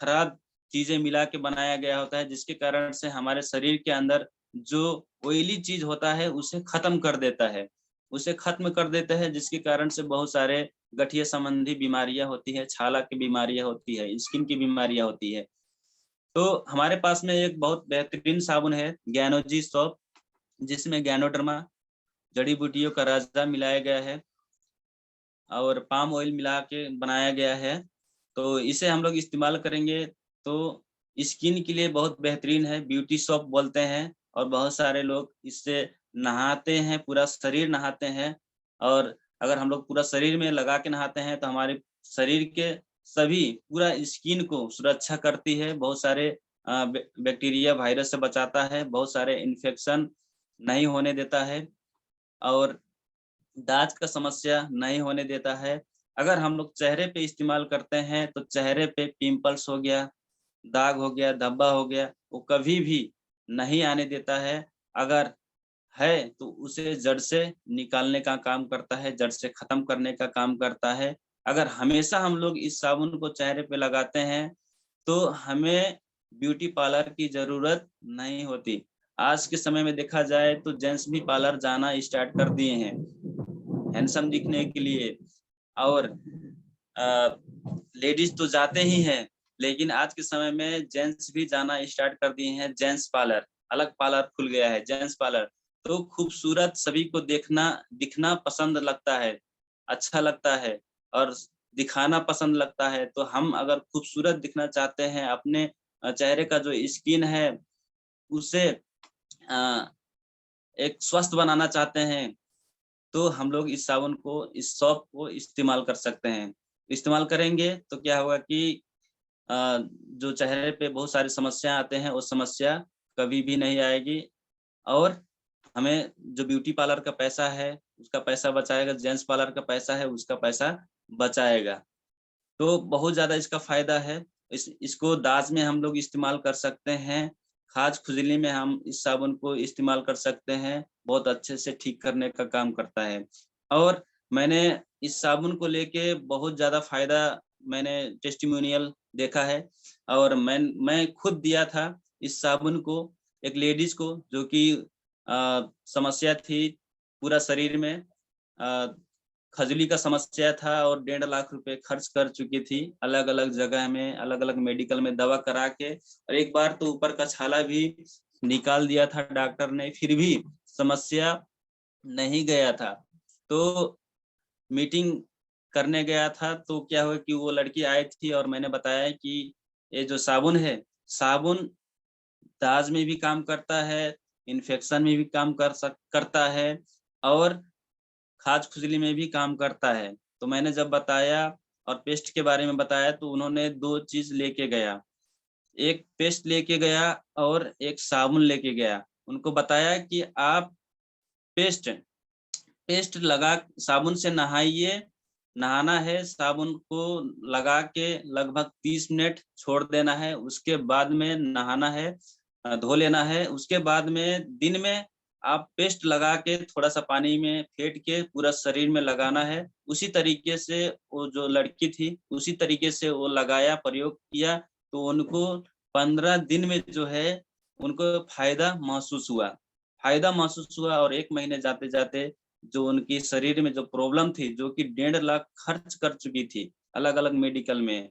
खराब चीजें मिला के बनाया गया होता है, जिसके कारण से हमारे शरीर के अंदर जो ऑयली चीज होता है उसे खत्म कर देता है, उसे खत्म कर देता है, जिसके कारण से बहुत सारे गठिया संबंधी बीमारियां होती है, छाला की बीमारियां होती है, स्किन की बीमारियां होती है। तो हमारे पास में एक बहुत बेहतरीन साबुन है ज्ञानोजी सोप, जिसमें ज्ञानोडर्मा जड़ी बूटियों का राजा मिलाया गया है और पाम ऑयल मिला के बनाया गया है। तो इसे हम लोग इस्तेमाल करेंगे तो स्किन के लिए बहुत बेहतरीन है, ब्यूटी सोप बोलते हैं। और बहुत सारे लोग इससे नहाते हैं, पूरा शरीर नहाते हैं। और अगर हम लोग पूरा शरीर में लगा के नहाते हैं तो हमारे शरीर के सभी, पूरा स्किन को सुरक्षा करती है, बहुत सारे बैक्टीरिया, वायरस से बचाता है, बहुत सारे इन्फेक्शन नहीं होने देता है, और दांत का समस्या नहीं होने देता है। अगर हम लोग चेहरे पे इस्तेमाल करते हैं तो चेहरे पे पिंपल्स हो गया, दाग हो गया, धब्बा हो गया, वो कभी भी नहीं आने देता है। अगर है तो उसे जड़ से निकालने का काम करता है, जड़ से खत्म करने का काम करता है। अगर हमेशा हम लोग इस साबुन को चेहरे पे लगाते हैं तो हमें ब्यूटी पार्लर की जरूरत नहीं होती। आज के समय में देखा जाए तो जेंट्स भी पार्लर जाना स्टार्ट कर दिए हैं हैंडसम दिखने के लिए, और लेडीज तो जाते ही हैं, लेकिन आज के समय में जेंट्स भी जाना स्टार्ट कर दिए हैं। जेंट्स पार्लर, अलग पार्लर खुल गया है, जेंट्स पार्लर। तो खूबसूरत सभी को दिखना पसंद लगता है, अच्छा लगता है, और दिखाना पसंद लगता है। तो हम अगर खूबसूरत दिखना चाहते हैं, अपने चेहरे का जो स्किन है उसे एक स्वस्थ बनाना चाहते हैं, तो हम लोग इस साबुन को, इस सोप को इस्तेमाल कर सकते हैं। इस्तेमाल करेंगे तो क्या होगा कि जो चेहरे पे बहुत सारी समस्या आते हैं वो समस्या कभी भी नहीं आएगी। और हमें जो ब्यूटी पार्लर का पैसा है उसका पैसा बचाएगा, जेंट्स पार्लर का पैसा है उसका पैसा बचाएगा। तो बहुत ज्यादा इसका फायदा है। इसको दाज में हम लोग इस्तेमाल कर सकते हैं, खाज खुजली में हम इस साबुन को इस्तेमाल कर सकते हैं, बहुत अच्छे से ठीक करने का काम करता है। और मैंने इस साबुन को लेके बहुत ज्यादा फायदा, मैंने टेस्टिमोनियल देखा है, और मैं खुद दिया था इस साबुन को एक लेडीज को, जो कि समस्या थी पूरा शरीर में, खजली का समस्या था, और 1.5 लाख रुपए खर्च कर चुकी थी अलग अलग जगह में, अलग अलग मेडिकल में दवा करा के, और एक बार तो ऊपर का छाला भी निकाल दिया था डॉक्टर ने, फिर भी समस्या नहीं गया था। तो मीटिंग करने गया था, तो क्या हुआ कि वो लड़की आई थी और मैंने बताया कि ये जो साबुन है, साबुन दाज में भी काम करता है, इन्फेक्शन में भी काम करता है, और खाज खुजली में भी काम करता है। तो मैंने जब बताया और पेस्ट के बारे में बताया, तो उन्होंने 2 चीज लेके गया, एक पेस्ट लेके गया और एक साबुन लेके गया। उनको बताया कि आप पेस्ट पेस्ट लगा, साबुन से नहाइए, नहाना है, साबुन को लगा के लगभग 30 मिनट छोड़ देना है, उसके बाद में नहाना है, धो लेना है। उसके बाद में दिन में आप पेस्ट लगा के थोड़ा सा पानी में फेंट के पूरा शरीर में लगाना है। उसी तरीके से वो जो लड़की थी, उसी तरीके से वो लगाया, प्रयोग किया, तो उनको 15 दिन में जो है उनको फायदा महसूस हुआ। और 1 महीने जाते जाते जो उनकी शरीर में जो प्रॉब्लम थी, जो कि 1.5 लाख खर्च कर चुकी थी अलग अलग मेडिकल में,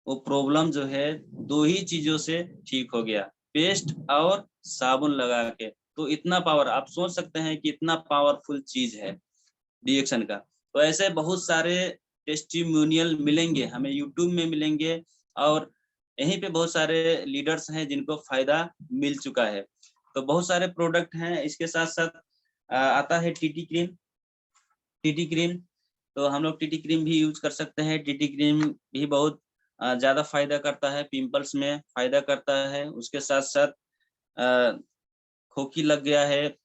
वो प्रॉब्लम जो है 2 ही चीजों से ठीक हो गया, पेस्ट और साबुन लगा के। तो इतना पावर, आप सोच सकते हैं कि इतना पावरफुल चीज है रिएक्शन का। तो ऐसे बहुत सारे टेस्टिमोनियल मिलेंगे हमें, यूट्यूब में मिलेंगे, और यहीं पे बहुत सारे लीडर्स हैं जिनको फायदा मिल चुका है। तो बहुत सारे प्रोडक्ट हैं। इसके साथ साथ आता है टीटी क्रीम। टीटी क्रीम, तो हम लोग टीटी क्रीम भी यूज कर सकते हैं। टीटी क्रीम भी बहुत ज्यादा फायदा करता है, पिंपल्स में फायदा करता है। उसके साथ साथ खोखी लग गया है,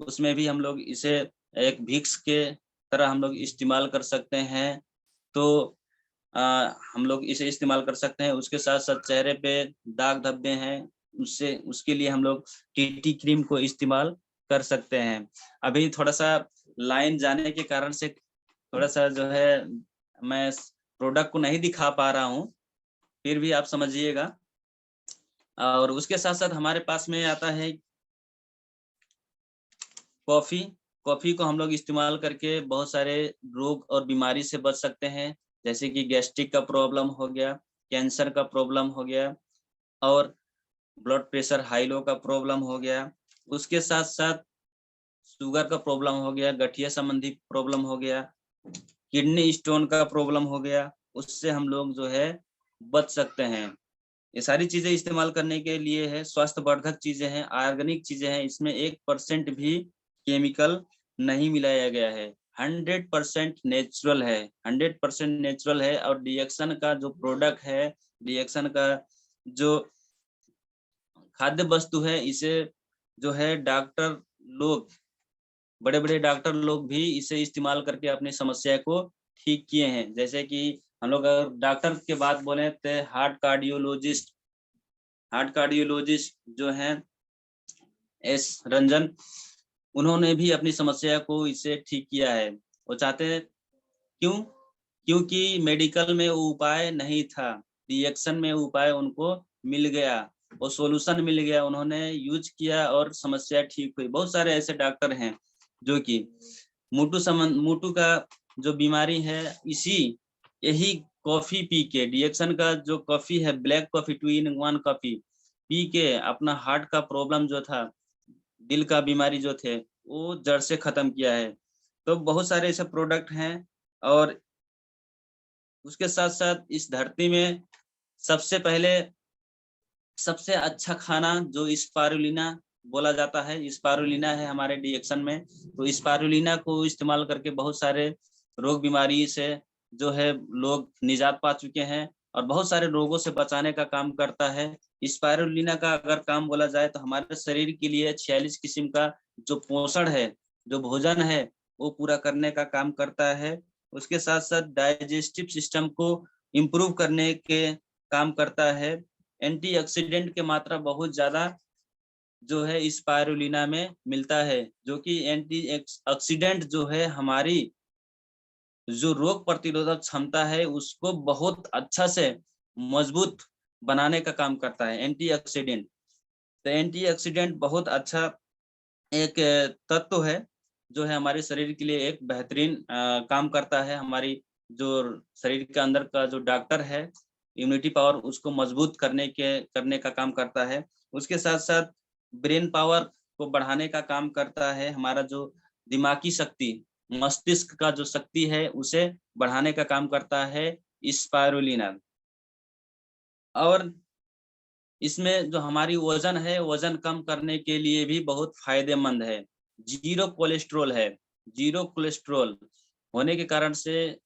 उसमें भी हम लोग इसे एक विक्स के तरह हम लोग इस्तेमाल कर सकते हैं। तो हम लोग इसे इस्तेमाल कर सकते हैं। उसके साथ साथ चेहरे पे दाग धब्बे हैं, उससे उसके लिए हम लोग टीटी क्रीम को इस्तेमाल कर सकते हैं। अभी थोड़ा सा लाइन जाने के कारण से थोड़ा सा जो है मैं प्रोडक्ट को नहीं दिखा पा रहा हूँ, फिर भी आप समझिएगा। और उसके साथ साथ हमारे पास में आता है कॉफी। कॉफी को हम लोग इस्तेमाल करके बहुत सारे रोग और बीमारी से बच सकते हैं, जैसे कि गैस्ट्रिक का प्रॉब्लम हो गया, कैंसर का प्रॉब्लम हो गया, और ब्लड प्रेशर हाई लो का प्रॉब्लम हो गया। उसके साथ साथ शुगर का प्रॉब्लम हो गया, गठिया संबंधी प्रॉब्लम हो गया, किडनी स्टोन का प्रॉब्लम हो गया, उससे हम लोग जो है बच सकते हैं। ये सारी चीजें इस्तेमाल करने के लिए है, स्वास्थ्य वर्धक चीजें हैं, ऑर्गेनिक चीजें हैं, इसमें 1% भी केमिकल नहीं मिलाया गया है। 100% नेचुरल है, 100% नेचुरल है। और रिएक्शन का जो प्रोडक्ट है, रिएक्शन का जो खाद्य वस्तु है, इसे जो है डॉक्टर लोग, बड़े बड़े डॉक्टर लोग भी इसे इस्तेमाल करके अपनी समस्या को ठीक किए हैं। जैसे कि हम लोग अगर डॉक्टर के बात बोले तो हार्ट कार्डियोलॉजिस्ट जो हैं एस रंजन, उन्होंने भी अपनी समस्या को इससे ठीक किया है। वो चाहते हैं, क्यों? क्योंकि मेडिकल में वो उपाय नहीं था, रिएक्शन में उपाय उनको मिल गया, वो सॉल्यूशन मिल गया, उन्होंने यूज किया और समस्या ठीक हुई। बहुत सारे ऐसे डॉक्टर हैं जो कि मोटू का जो बीमारी है, यही कॉफी पी के, रिएक्शन का जो कॉफी है, black coffee, 2-in-1 coffee P के अपना हार्ट का प्रॉब्लम जो था, दिल का बीमारी जो थे, वो जड़ से खत्म किया है। तो बहुत सारे ऐसे प्रोडक्ट हैं। और उसके साथ साथ इस धरती में सबसे पहले सबसे अच्छा खाना जो स्पारुलिना बोला जाता है, स्पारुलिना है हमारे रिएक्शन में। तो स्पारुलिना को इस्तेमाल करके बहुत सारे रोग बीमारी से जो है लोग निजात पा चुके हैं, और बहुत सारे रोगों से बचाने का काम करता है। स्पारुलिना का अगर काम बोला जाए तो हमारे शरीर के लिए 46 किस्म का जो पोषण है, जो भोजन है, वो पूरा करने का काम करता है। उसके साथ साथ डाइजेस्टिव सिस्टम को इम्प्रूव करने के काम करता है। एंटीऑक्सीडेंट की मात्रा बहुत ज्यादा जो है स्पारुलिना में मिलता है, जो कि एंटीऑक्सीडेंट जो है हमारी जो रोग प्रतिरोधक क्षमता है उसको बहुत अच्छा से मजबूत बनाने का काम करता है एंटीऑक्सीडेंट। तो एंटीऑक्सीडेंट बहुत अच्छा एक तत्व है, जो है हमारे शरीर के लिए एक बेहतरीन काम करता है। हमारी जो शरीर के अंदर का जो डॉक्टर है, इम्यूनिटी पावर उसको मजबूत करने का काम करता है। उसके साथ साथ ब्रेन पावर को बढ़ाने का काम करता है। हमारा जो दिमागी शक्ति मस्तिष्क का जो शक्ति है उसे बढ़ाने का काम करता है स्पाइरुलिना। और इसमें जो हमारी वजन है, वजन कम करने के लिए भी बहुत फायदेमंद है। जीरो कोलेस्ट्रॉल है। जीरो कोलेस्ट्रॉल होने के कारण से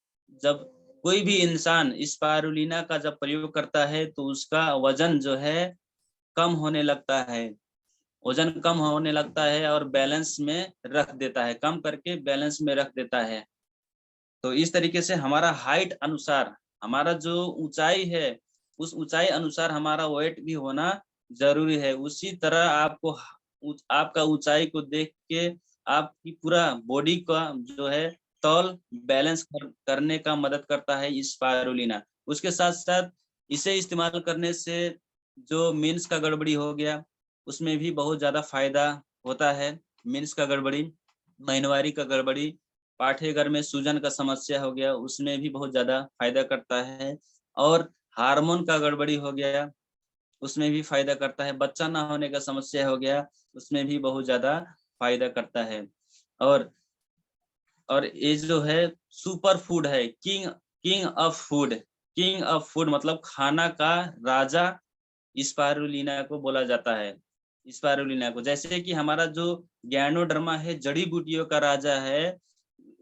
जब कोई भी इंसान स्पाइरुलिना का जब प्रयोग करता है तो उसका वजन जो है कम होने लगता है। वजन कम होने लगता है और बैलेंस में रख देता है, कम करके बैलेंस में रख देता है। तो इस तरीके से हमारा हाइट अनुसार, हमारा जो ऊंचाई है उस ऊंचाई अनुसार हमारा वेट भी होना जरूरी है। उसी तरह आपको आपका ऊंचाई को देख के आपकी पूरा बॉडी का जो है तौल बैलेंस करने का मदद करता है स्पाइरुलिना। उसके साथ साथ इसे इस्तेमाल करने से जो मीन्स का गड़बड़ी हो गया उसमें भी बहुत ज्यादा फायदा होता है। मीन्स का गड़बड़ी, महीनवारी का गड़बड़ी, पाठेघर में सूजन का समस्या हो गया उसमें भी बहुत ज्यादा फायदा करता है। और हार्मोन का गड़बड़ी हो गया उसमें भी फायदा करता है। बच्चा ना होने का समस्या हो गया उसमें भी बहुत ज्यादा फायदा करता है। और ये जो है सुपर फूड है, king king of food. King of food मतलब खाना का राजा स्पाइरुलिना को बोला जाता है। स्पाइरुलिना को, जैसे कि हमारा जो गैनोडर्मा है जड़ी बूटियों का राजा है,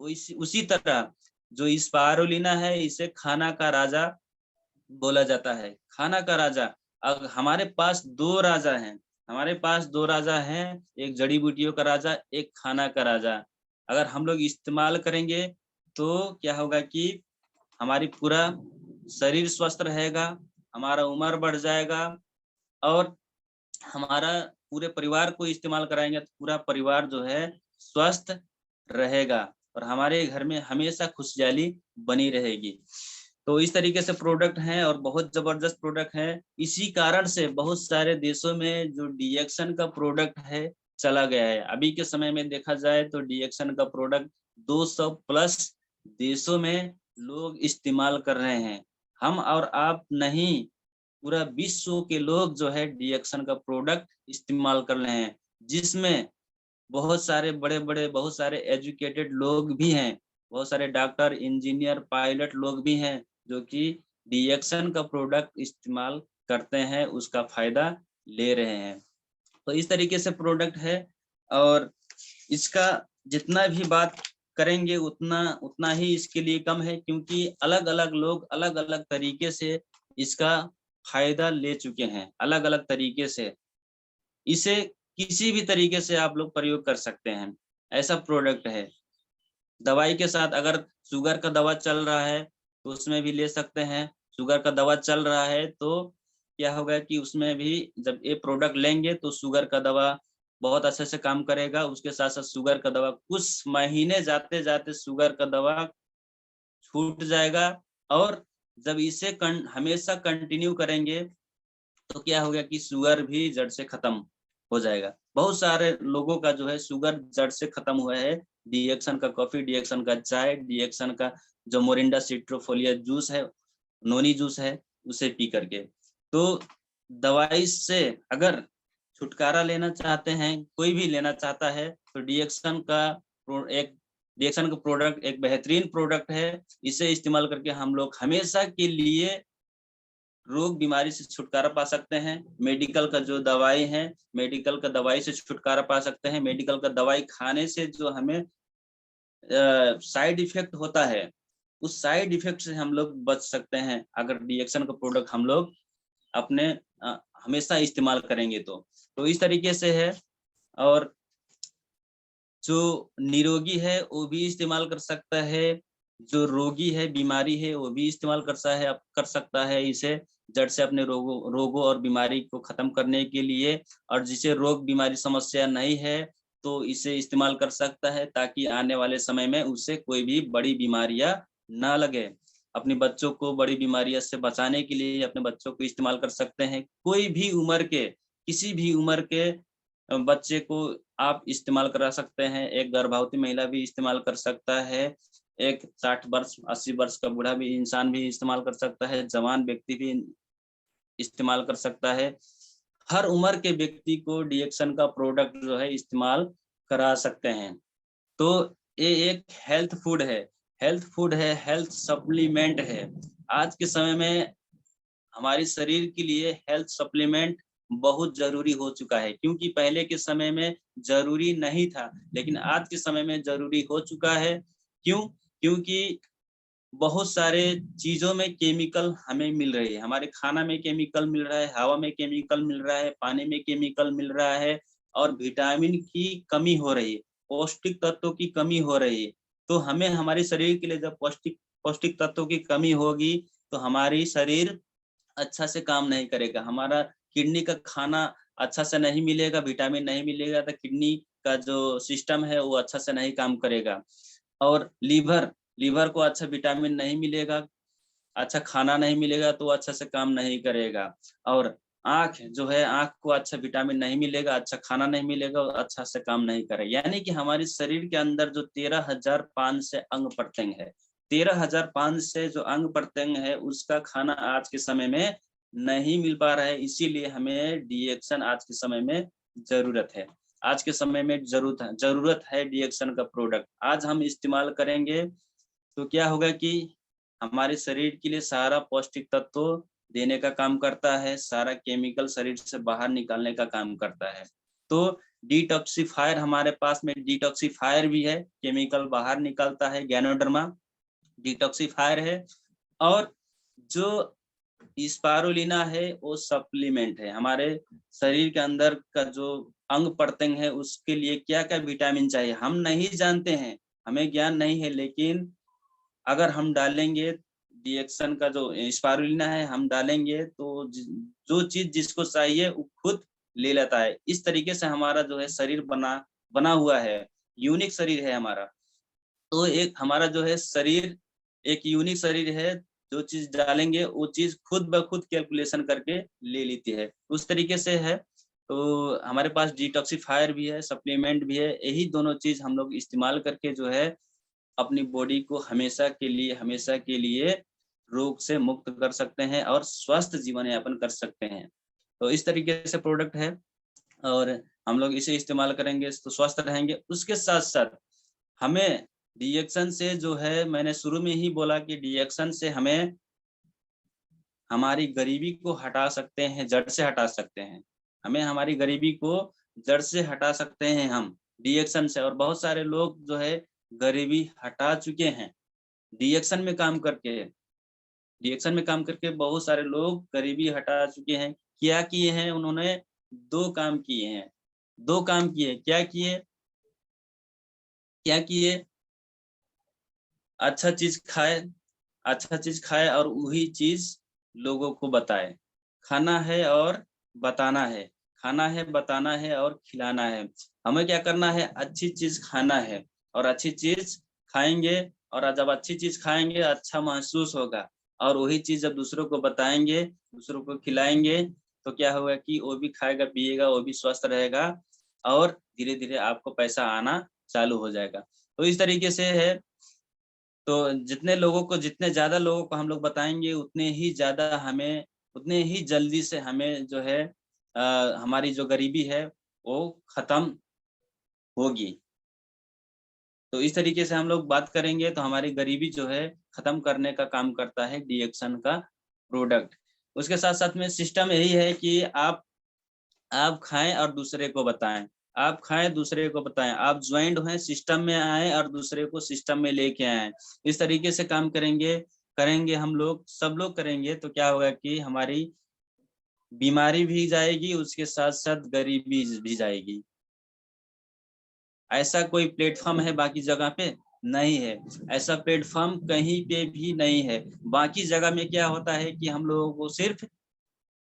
उसी तरह जो स्पाइरुलिना है इसे खाना का राजा बोला जाता है। खाना का राजा। अब हमारे पास दो राजा हैं, हमारे पास दो राजा हैं, एक जड़ी बूटियों का राजा, एक खाना का राजा। अगर हम लोग इस्तेमाल करेंगे तो क्या होगा कि हमारी पूरा शरीर स्वस्थ रहेगा, हमारा उम्र बढ़ जाएगा और हमारा पूरे परिवार को इस्तेमाल कराएंगे तो पूरा परिवार जो है स्वस्थ रहेगा और हमारे घर में हमेशा खुशहाली बनी रहेगी। तो इस तरीके से प्रोडक्ट हैं और बहुत जबरदस्त प्रोडक्ट हैं। इसी कारण से बहुत सारे देशों में जो डीएक्शन का प्रोडक्ट है चला गया है। अभी के समय में देखा जाए तो डीएक्शन का प्रोडक्ट 200 प्लस देशों में लोग इस्तेमाल कर रहे हैं। हम और आप नहीं, पूरा विश्व के लोग जो है डीएक्शन का प्रोडक्ट इस्तेमाल कर रहे हैं, जिसमें बहुत सारे बड़े बड़े बहुत सारे एजुकेटेड लोग भी हैं, बहुत सारे डॉक्टर, इंजीनियर, पायलट लोग भी हैं जो कि डीएक्शन का प्रोडक्ट इस्तेमाल करते हैं, उसका फायदा ले रहे हैं। तो इस तरीके से प्रोडक्ट है और इसका जितना भी बात करेंगे उतना उतना ही इसके लिए कम है, क्योंकि अलग अलग लोग अलग अलग तरीके से इसका फायदा ले चुके हैं। अलग अलग तरीके से इसे किसी भी तरीके से आप लोग प्रयोग कर सकते हैं। ऐसा प्रोडक्ट है। दवाई के साथ अगर शुगर का दवा चल रहा है तो उसमें भी ले सकते हैं। शुगर का दवा चल रहा है तो क्या होगा कि उसमें भी जब ये प्रोडक्ट लेंगे तो शुगर का दवा बहुत अच्छे से काम करेगा। उसके साथ साथ शुगर का दवा कुछ महीने जाते जाते शुगर का दवा छूट जाएगा। और जब इसे हमेशा कंटिन्यू करेंगे तो क्या होगा कि शुगर भी जड़ से खत्म हो जाएगा। बहुत सारे लोगों का जो है शुगर जड़ से खत्म हुआ है। डीएक्शन का कॉफी, डीएक्शन का चाय, डीएक्शन का जो मोरिंडा सिट्रोफोलिया जूस है, नोनी जूस है, उसे पी करके। तो दवाई से अगर छुटकारा लेना चाहते हैं, कोई भी लेना चाहता है, तो डीएक्शन का प्रोडक्ट एक बेहतरीन प्रोडक्ट है। इसे इस्तेमाल करके हम लोग हमेशा के लिए रोग बीमारी से छुटकारा पा सकते हैं। मेडिकल का जो दवाई है, मेडिकल का दवाई से छुटकारा पा सकते हैं। मेडिकल का दवाई खाने से जो हमें साइड इफेक्ट होता है, उस साइड इफेक्ट से हम लोग बच सकते हैं अगर डीएक्शन का प्रोडक्ट हम लोग अपने हमेशा इस्तेमाल करेंगे तो इस तरीके से है। और जो निरोगी है वो भी इस्तेमाल कर सकता है, जो रोगी है, बीमारी है, वो भी इस्तेमाल कर सकता है इसे जड़ से अपने रोगों और बीमारी को खत्म करने के लिए। और जिसे रोग बीमारी समस्या नहीं है तो इसे इस्तेमाल कर सकता है ताकि आने वाले समय में उसे कोई भी बड़ी बीमारियां ना लगे। अपने बच्चों को बड़ी बीमारियों से बचाने के लिए अपने बच्चों को इस्तेमाल कर सकते हैं। कोई भी उम्र के, किसी भी उम्र के बच्चे को आप इस्तेमाल करा सकते हैं। एक गर्भवती महिला भी इस्तेमाल कर सकता है, एक 60 वर्ष 80 वर्ष का बूढ़ा भी इंसान भी इस्तेमाल कर सकता है, जवान व्यक्ति भी इस्तेमाल कर सकता है। हर उम्र के व्यक्ति को डीएक्शन का प्रोडक्ट जो है इस्तेमाल करा सकते हैं। तो ये एक हेल्थ फूड है, हेल्थ सप्लीमेंट है। आज के समय में हमारे शरीर के लिए हेल्थ सप्लीमेंट बहुत जरूरी हो चुका है, क्योंकि पहले के समय में जरूरी नहीं था, लेकिन आज के समय में जरूरी हो चुका है। क्यों? क्योंकि बहुत सारे चीजों में केमिकल हमें मिल रही है, हमारे खाना में केमिकल मिल रहा है, हवा में केमिकल मिल रहा है, पानी में केमिकल मिल रहा है, और विटामिन की कमी हो रही है, पौष्टिक तत्वों की कमी हो रही है। तो हमें हमारे शरीर के लिए जब पौष्टिक पौष्टिक तत्वों की कमी होगी तो हमारी शरीर अच्छा से काम नहीं करेगा, हमारा किडनी का खाना अच्छा से नहीं मिलेगा, विटामिन नहीं मिलेगा, तो किडनी का जो सिस्टम है वो अच्छा से नहीं काम करेगा। और लीवर लीवर को अच्छा विटामिन नहीं मिलेगा, अच्छा खाना नहीं मिलेगा तो अच्छा से काम नहीं करेगा। और आँख जो है, आँख को अच्छा विटामिन नहीं मिलेगा, अच्छा खाना नहीं मिलेगा और अच्छा से काम नहीं करेगा। यानी कि हमारे शरीर के अंदर जो 13,500 अंग प्रत्यंग है, 13,500 जो अंग प्रत्यंग है, उसका खाना आज के समय में नहीं मिल पा रहा है। इसीलिए हमें डिएक्शन आज के समय में जरूरत है। आज के समय में जरूरत है डिएक्शन का प्रोडक्ट। आज हम इस्तेमाल करेंगे तो क्या होगा कि हमारे शरीर के लिए सारा पौष्टिक तत्व देने का काम करता है, सारा केमिकल शरीर से बाहर निकालने का काम करता है। तो डिटॉक्सिफायर, हमारे पास में डिटॉक्सिफायर भी है, केमिकल बाहर निकालता है, गैनोडर्मा डिटॉक्सिफायर है। और जो स्पारुलिना है वो सप्लीमेंट है। हमारे शरीर के अंदर का जो अंग प्रत्यंग है उसके लिए क्या क्या विटामिन चाहिए हम नहीं जानते हैं, हमें ज्ञान नहीं है, लेकिन अगर हम डालेंगे डिएक्शन का जो स्पारुलिना है हम डालेंगे तो जो चीज जिसको चाहिए वो खुद ले लेता है। इस तरीके से हमारा जो है शरीर बना हुआ है, यूनिक शरीर है हमारा। तो एक हमारा जो है शरीर एक यूनिक शरीर है, जो चीज डालेंगे वो चीज खुद ब खुद कैलकुलेशन करके ले लेती है, उस तरीके से है। तो हमारे पास डिटॉक्सिफायर भी है, सप्लीमेंट भी है, यही दोनों चीज हम लोग इस्तेमाल करके जो है अपनी बॉडी को हमेशा के लिए रोग से मुक्त कर सकते हैं और स्वस्थ जीवन यापन कर सकते हैं। तो इस तरीके से प्रोडक्ट है और हम लोग इसे इस्तेमाल करेंगे तो स्वस्थ रहेंगे। उसके साथ साथ हमें डिएक्शन से जो है, मैंने शुरू में ही बोला कि डिएक्शन से हमें हमारी गरीबी को हटा सकते हैं, जड़ से हटा सकते हैं। हमें हमारी गरीबी को जड़ से हटा सकते हैं हम डिएक्शन से। और बहुत सारे लोग जो है गरीबी हटा चुके हैं डिएक्शन में काम करके। डिएक्शन में काम करके बहुत सारे लोग गरीबी हटा चुके हैं। क्या किए हैं उन्होंने? दो काम किए हैं, दो काम किए। क्या किए? क्या किए? अच्छा चीज खाए, अच्छा चीज खाए और वही चीज लोगों को बताए। खाना है और बताना है, खाना है, बताना है और खिलाना है। हमें क्या करना है? अच्छी चीज खाना है और अच्छी चीज खाएंगे, और जब अच्छी चीज खाएंगे अच्छा महसूस होगा, और वही चीज जब दूसरों को बताएंगे, दूसरों को खिलाएंगे, तो क्या होगा कि वो भी खाएगा पिएगा, वो भी स्वस्थ रहेगा, और धीरे धीरे आपको पैसा आना चालू हो जाएगा। तो इस तरीके से है। तो जितने ज्यादा लोगों को हम लोग बताएंगे उतने ही ज्यादा हमें, उतने ही जल्दी से हमें जो है हमारी जो गरीबी है वो खत्म होगी। तो इस तरीके से हम लोग बात करेंगे तो हमारी गरीबी जो है खत्म करने का काम करता है डिएक्शन का प्रोडक्ट। उसके साथ साथ में सिस्टम यही है कि आप खाएं और दूसरे को बताएं, आप खाएं दूसरे को बताएं, आप ज्वाइंट हैं, सिस्टम में आए और दूसरे को सिस्टम में लेके आए। इस तरीके से काम करेंगे हम लोग, सब लोग करेंगे तो क्या होगा कि हमारी बीमारी भी जाएगी, उसके साथ साथ गरीबी भी जाएगी। ऐसा कोई प्लेटफॉर्म है बाकी जगह पे? नहीं है, ऐसा प्लेटफॉर्म कहीं पे भी नहीं है। बाकी जगह में क्या होता है कि हम लोगों को सिर्फ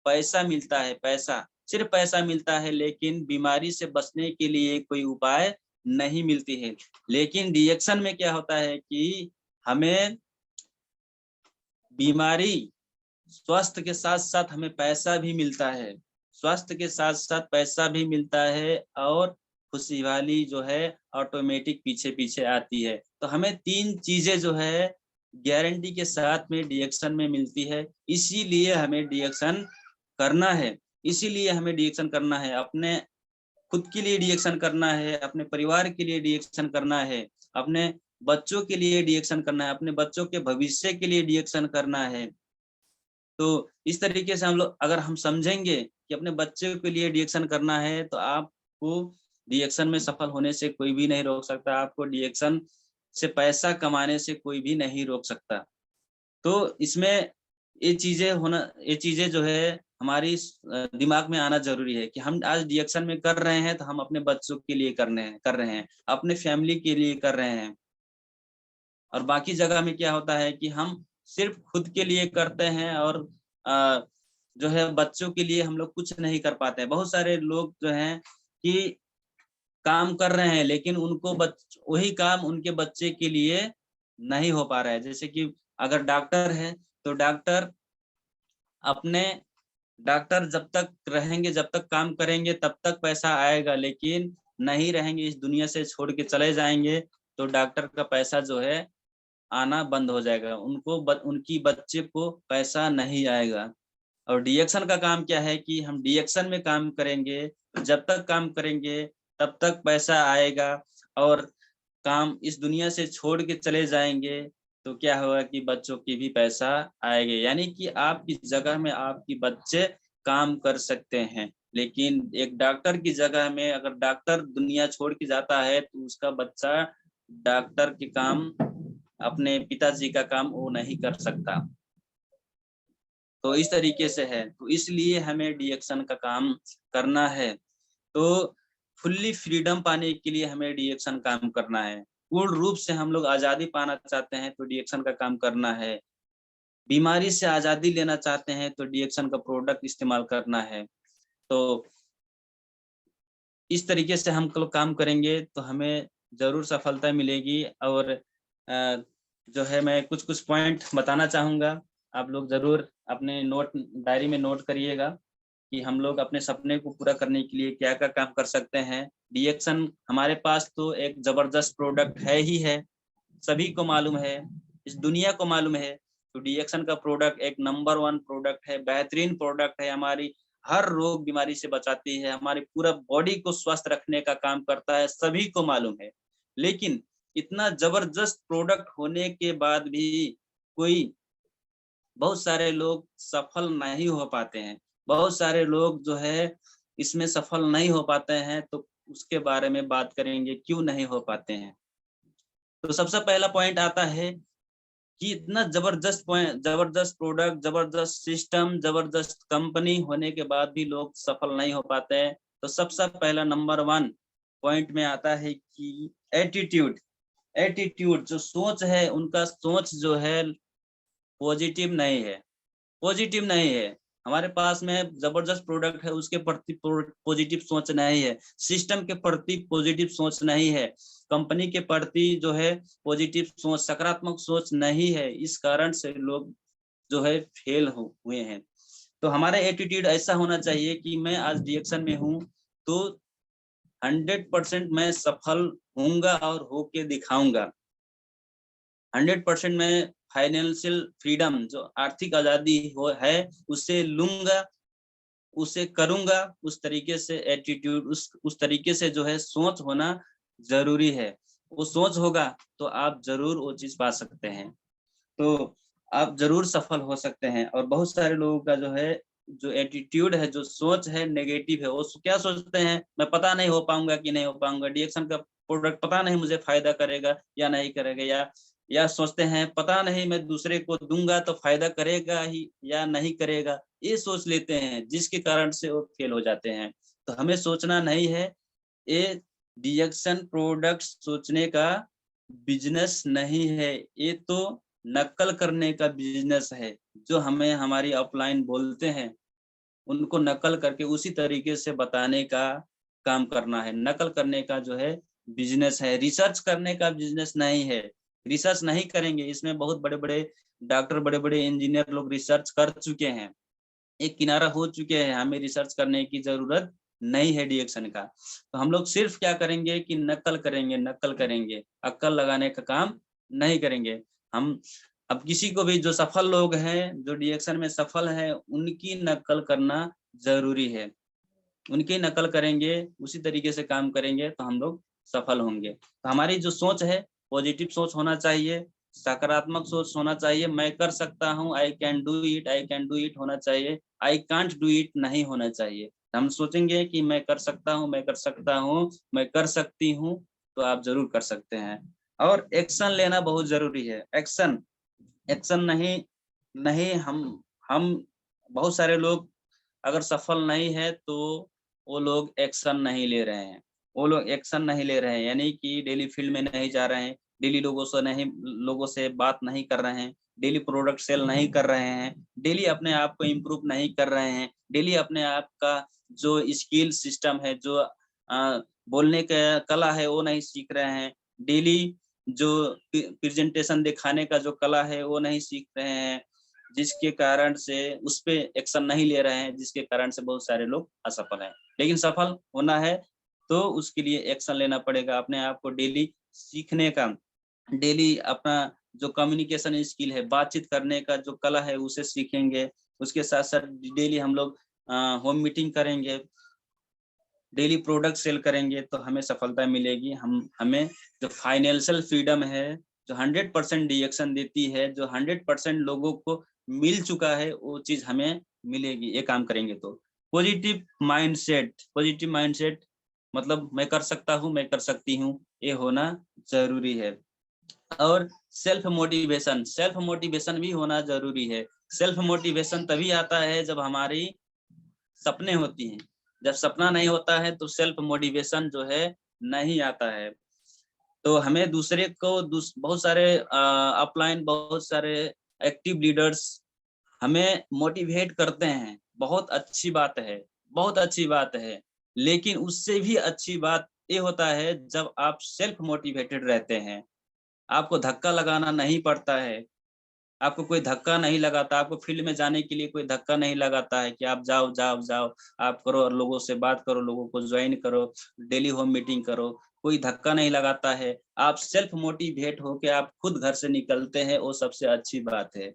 पैसा मिलता है, पैसा, सिर्फ पैसा मिलता है, लेकिन बीमारी से बचने के लिए कोई उपाय नहीं मिलती है। लेकिन डिएक्शन में क्या होता है कि हमें बीमारी, स्वास्थ्य के साथ साथ हमें पैसा भी मिलता है, स्वास्थ्य के साथ साथ पैसा भी मिलता है, और खुशी वाली जो है ऑटोमेटिक पीछे पीछे आती है। तो हमें तीन चीजें जो है गारंटी के साथ में डिएक्शन में मिलती है। इसीलिए हमें डिएक्शन करना है, इसीलिए हमें डिएक्शन करना है, अपने खुद के लिए डिएक्शन करना है, अपने परिवार के लिए डिएक्शन करना है, अपने बच्चों के लिए डिएक्शन करना है, अपने बच्चों के भविष्य के लिए डिएक्शन करना है। तो इस तरीके से हम लोग अगर हम समझेंगे कि अपने बच्चे के लिए डिएक्शन करना है, तो आपको डिएक्शन में सफल होने से कोई भी नहीं रोक सकता, आपको डिएक्शन से पैसा कमाने से कोई भी नहीं रोक सकता। तो इसमें ये चीजें जो है हमारी दिमाग में आना जरूरी है कि हम आज डिएक्शन में कर रहे हैं तो हम अपने बच्चों के लिए कर रहे हैं, अपने फैमिली के लिए कर रहे हैं। और बाकी जगह में क्या होता है कि हम सिर्फ खुद के लिए करते हैं और जो है बच्चों के लिए हम लोग कुछ नहीं कर पाते हैं। बहुत सारे लोग जो हैं कि काम कर रहे हैं लेकिन उनको वही काम उनके बच्चे के लिए नहीं हो पा रहा है। जैसे कि अगर डॉक्टर है तो अपने डॉक्टर जब तक रहेंगे, जब तक काम करेंगे तब तक पैसा आएगा, लेकिन नहीं रहेंगे, इस दुनिया से छोड़ के चले जाएंगे तो डॉक्टर का पैसा जो है आना बंद हो जाएगा, उनकी बच्चे को पैसा नहीं आएगा। और डिएक्शन का काम क्या है कि हम डिएक्शन में काम करेंगे, जब तक काम करेंगे तब तक पैसा आएगा, और काम इस दुनिया से छोड़ के चले जाएंगे तो क्या होगा कि बच्चों की भी पैसा आएगा। यानी कि आपकी जगह में आपकी बच्चे काम कर सकते हैं, लेकिन एक डॉक्टर की जगह में अगर डॉक्टर दुनिया छोड़ के जाता है तो उसका बच्चा डॉक्टर के काम, अपने पिताजी का काम वो नहीं कर सकता। तो इस तरीके से है, तो इसलिए हमें डिएक्शन का काम करना है। तो फुल्ली फ्रीडम पाने के लिए हमें डिएक्शन काम करना है। पूर्ण रूप से हम लोग आजादी पाना चाहते हैं तो डिएक्शन का काम करना है। बीमारी से आजादी लेना चाहते हैं तो डिएक्शन का प्रोडक्ट इस्तेमाल करना है। तो इस तरीके से हम लोग काम करेंगे तो हमें जरूर सफलता मिलेगी। और जो है मैं कुछ कुछ पॉइंट बताना चाहूंगा, आप लोग जरूर अपने डायरी में नोट करिएगा कि हम लोग अपने सपने को पूरा करने के लिए क्या क्या काम कर सकते हैं। डिएक्शन हमारे पास तो एक जबरदस्त प्रोडक्ट है ही है, सभी को मालूम है, इस दुनिया को मालूम है। तो डिएक्शन का प्रोडक्ट एक नंबर 1 प्रोडक्ट है, बेहतरीन प्रोडक्ट है, हमारी हर रोग बीमारी से बचाती है, हमारी पूरा बॉडी को स्वस्थ रखने का काम करता है, सभी को मालूम है। लेकिन इतना जबरदस्त प्रोडक्ट होने के बाद भी बहुत सारे लोग सफल नहीं हो पाते हैं, बहुत सारे लोग जो है इसमें सफल नहीं हो पाते हैं। तो उसके बारे में बात करेंगे, क्यों नहीं हो पाते हैं। तो सबसे पहला पॉइंट आता है कि इतना जबरदस्त प्रोडक्ट, जबरदस्त सिस्टम, जबरदस्त कंपनी होने के बाद भी लोग सफल नहीं हो पाते हैं। तो सबसे पहला नंबर 1 पॉइंट में आता है कि एटीट्यूड जो सोच है, उनका सोच जो है पॉजिटिव नहीं है। हमारे पास में जबरदस्त प्रोडक्ट है, उसके प्रति पॉजिटिव सोच नहीं है, सिस्टम के प्रति पॉजिटिव सोच नहीं है, कंपनी के प्रति जो है पॉजिटिव सोच, सकारात्मक सोच नहीं है। इस कारण से लोग जो है फेल हुए हैं। तो हमारा एटीट्यूड ऐसा होना चाहिए कि मैं आज डिएक्शन में हूँ तो 100% मैं सफल होऊंगा और होके दिखाऊंगा। 100% मैं फाइनेंशियल फ्रीडम, जो आर्थिक आजादी है, उसे लूंगा, उसे करूंगा। उस तरीके से एटीट्यूड, उस तरीके से जो है सोच होना जरूरी है। वो सोच होगा तो आप जरूर वो चीज पा सकते हैं, तो आप जरूर सफल हो सकते हैं। और बहुत सारे लोगों का जो है, जो एटीट्यूड है, जो सोच है, नेगेटिव है। वो क्या सोचते हैं, मैं पता नहीं हो पाऊंगा कि नहीं हो पाऊंगा, डिएक्शन का प्रोडक्ट पता नहीं मुझे फायदा करेगा या नहीं करेगा, या सोचते हैं पता नहीं मैं दूसरे को दूंगा तो फायदा करेगा ही या नहीं करेगा, ये सोच लेते हैं, जिसके कारण से वो फेल हो जाते हैं। तो हमें सोचना नहीं है, ये डिएक्शन प्रोडक्ट सोचने का बिजनेस नहीं है, ये तो नकल करने का बिजनेस है। जो हमें हमारी अपलाइन बोलते हैं उनको नकल करके उसी तरीके से बताने का काम करना है। नकल करने का जो है बिजनेस है, रिसर्च करने का बिजनेस नहीं है। रिसर्च नहीं करेंगे, इसमें बहुत बड़े बड़े डॉक्टर, बड़े बड़े इंजीनियर लोग रिसर्च कर चुके हैं, एक किनारा हो चुके हैं, हमें रिसर्च करने की जरूरत नहीं है डिएक्शन का। तो हम लोग सिर्फ क्या करेंगे कि नकल करेंगे, अक्ल लगाने का काम नहीं करेंगे हम। अब किसी को भी, जो सफल लोग हैं, जो डिएक्शन में सफल है, उनकी नकल करना जरूरी है, उनकी नकल करेंगे, उसी तरीके से काम करेंगे तो हम लोग सफल होंगे। तो हमारी जो सोच है पॉजिटिव सोच होना चाहिए, सकारात्मक सोच होना चाहिए। मैं कर सकता हूँ, I can do it, I can do it होना चाहिए, आई कांट डू इट नहीं होना चाहिए। हम सोचेंगे कि मैं कर सकता हूँ, मैं कर सकता हूँ, मैं कर सकती हूँ, तो आप जरूर कर सकते हैं। और एक्शन लेना बहुत जरूरी है। एक्शन, एक्शन नहीं, नहीं हम बहुत सारे लोग अगर सफल नहीं है तो वो लोग एक्शन नहीं ले रहे हैं। वो लोग एक्शन नहीं ले रहे हैं, यानी कि डेली फील्ड में नहीं जा रहे हैं, डेली लोगों से बात नहीं कर रहे हैं, डेली प्रोडक्ट सेल नहीं कर रहे हैं, डेली अपने आप को इम्प्रूव नहीं कर रहे हैं, डेली अपने आप का जो स्किल सिस्टम है, जो बोलने का कला है वो नहीं सीख रहे हैं, डेली जो प्रेजेंटेशन दिखाने का जो कला है वो नहीं सीख रहे हैं, जिसके कारण से उस पे एक्शन नहीं ले रहे हैं, जिसके कारण से बहुत सारे लोग असफल हैं। लेकिन सफल होना है तो उसके लिए एक्शन लेना पड़ेगा। अपने आप को डेली सीखने का, डेली अपना जो कम्युनिकेशन स्किल है, बातचीत करने का जो कला है उसे सीखेंगे। उसके साथ साथ डेली हम लोग होम मीटिंग करेंगे, डेली प्रोडक्ट सेल करेंगे तो हमें सफलता मिलेगी। हमें जो फाइनेंशियल फ्रीडम है, जो 100% डिएक्शन देती है, जो 100% लोगों को मिल चुका है, वो चीज हमें मिलेगी ये काम करेंगे तो। पॉजिटिव माइंडसेट, पॉजिटिव माइंडसेट मतलब मैं कर सकता हूँ, मैं कर सकती हूँ, ये होना जरूरी है। और सेल्फ मोटिवेशन, सेल्फ मोटिवेशन भी होना जरूरी है। सेल्फ मोटिवेशन तभी आता है जब हमारी सपने होती हैं। जब सपना नहीं होता है तो सेल्फ मोटिवेशन जो है नहीं आता है। तो हमें दूसरे को बहुत सारे अपलाइन, बहुत सारे एक्टिव लीडर्स हमें मोटिवेट करते हैं, बहुत अच्छी बात है, बहुत अच्छी बात है। लेकिन उससे भी अच्छी बात ये होता है जब आप सेल्फ मोटिवेटेड रहते हैं, आपको धक्का लगाना नहीं पड़ता है, आपको कोई धक्का नहीं लगाता, आपको फील्ड में जाने के लिए कोई धक्का नहीं लगाता है कि आप जाओ जाओ जाओ, आप करो और लोगों से बात करो, लोगों को ज्वाइन करो, डेली होम मीटिंग करो, कोई धक्का नहीं लगाता है। आप सेल्फ मोटिवेट होके आप खुद घर से निकलते हैं, वो सबसे अच्छी बात है।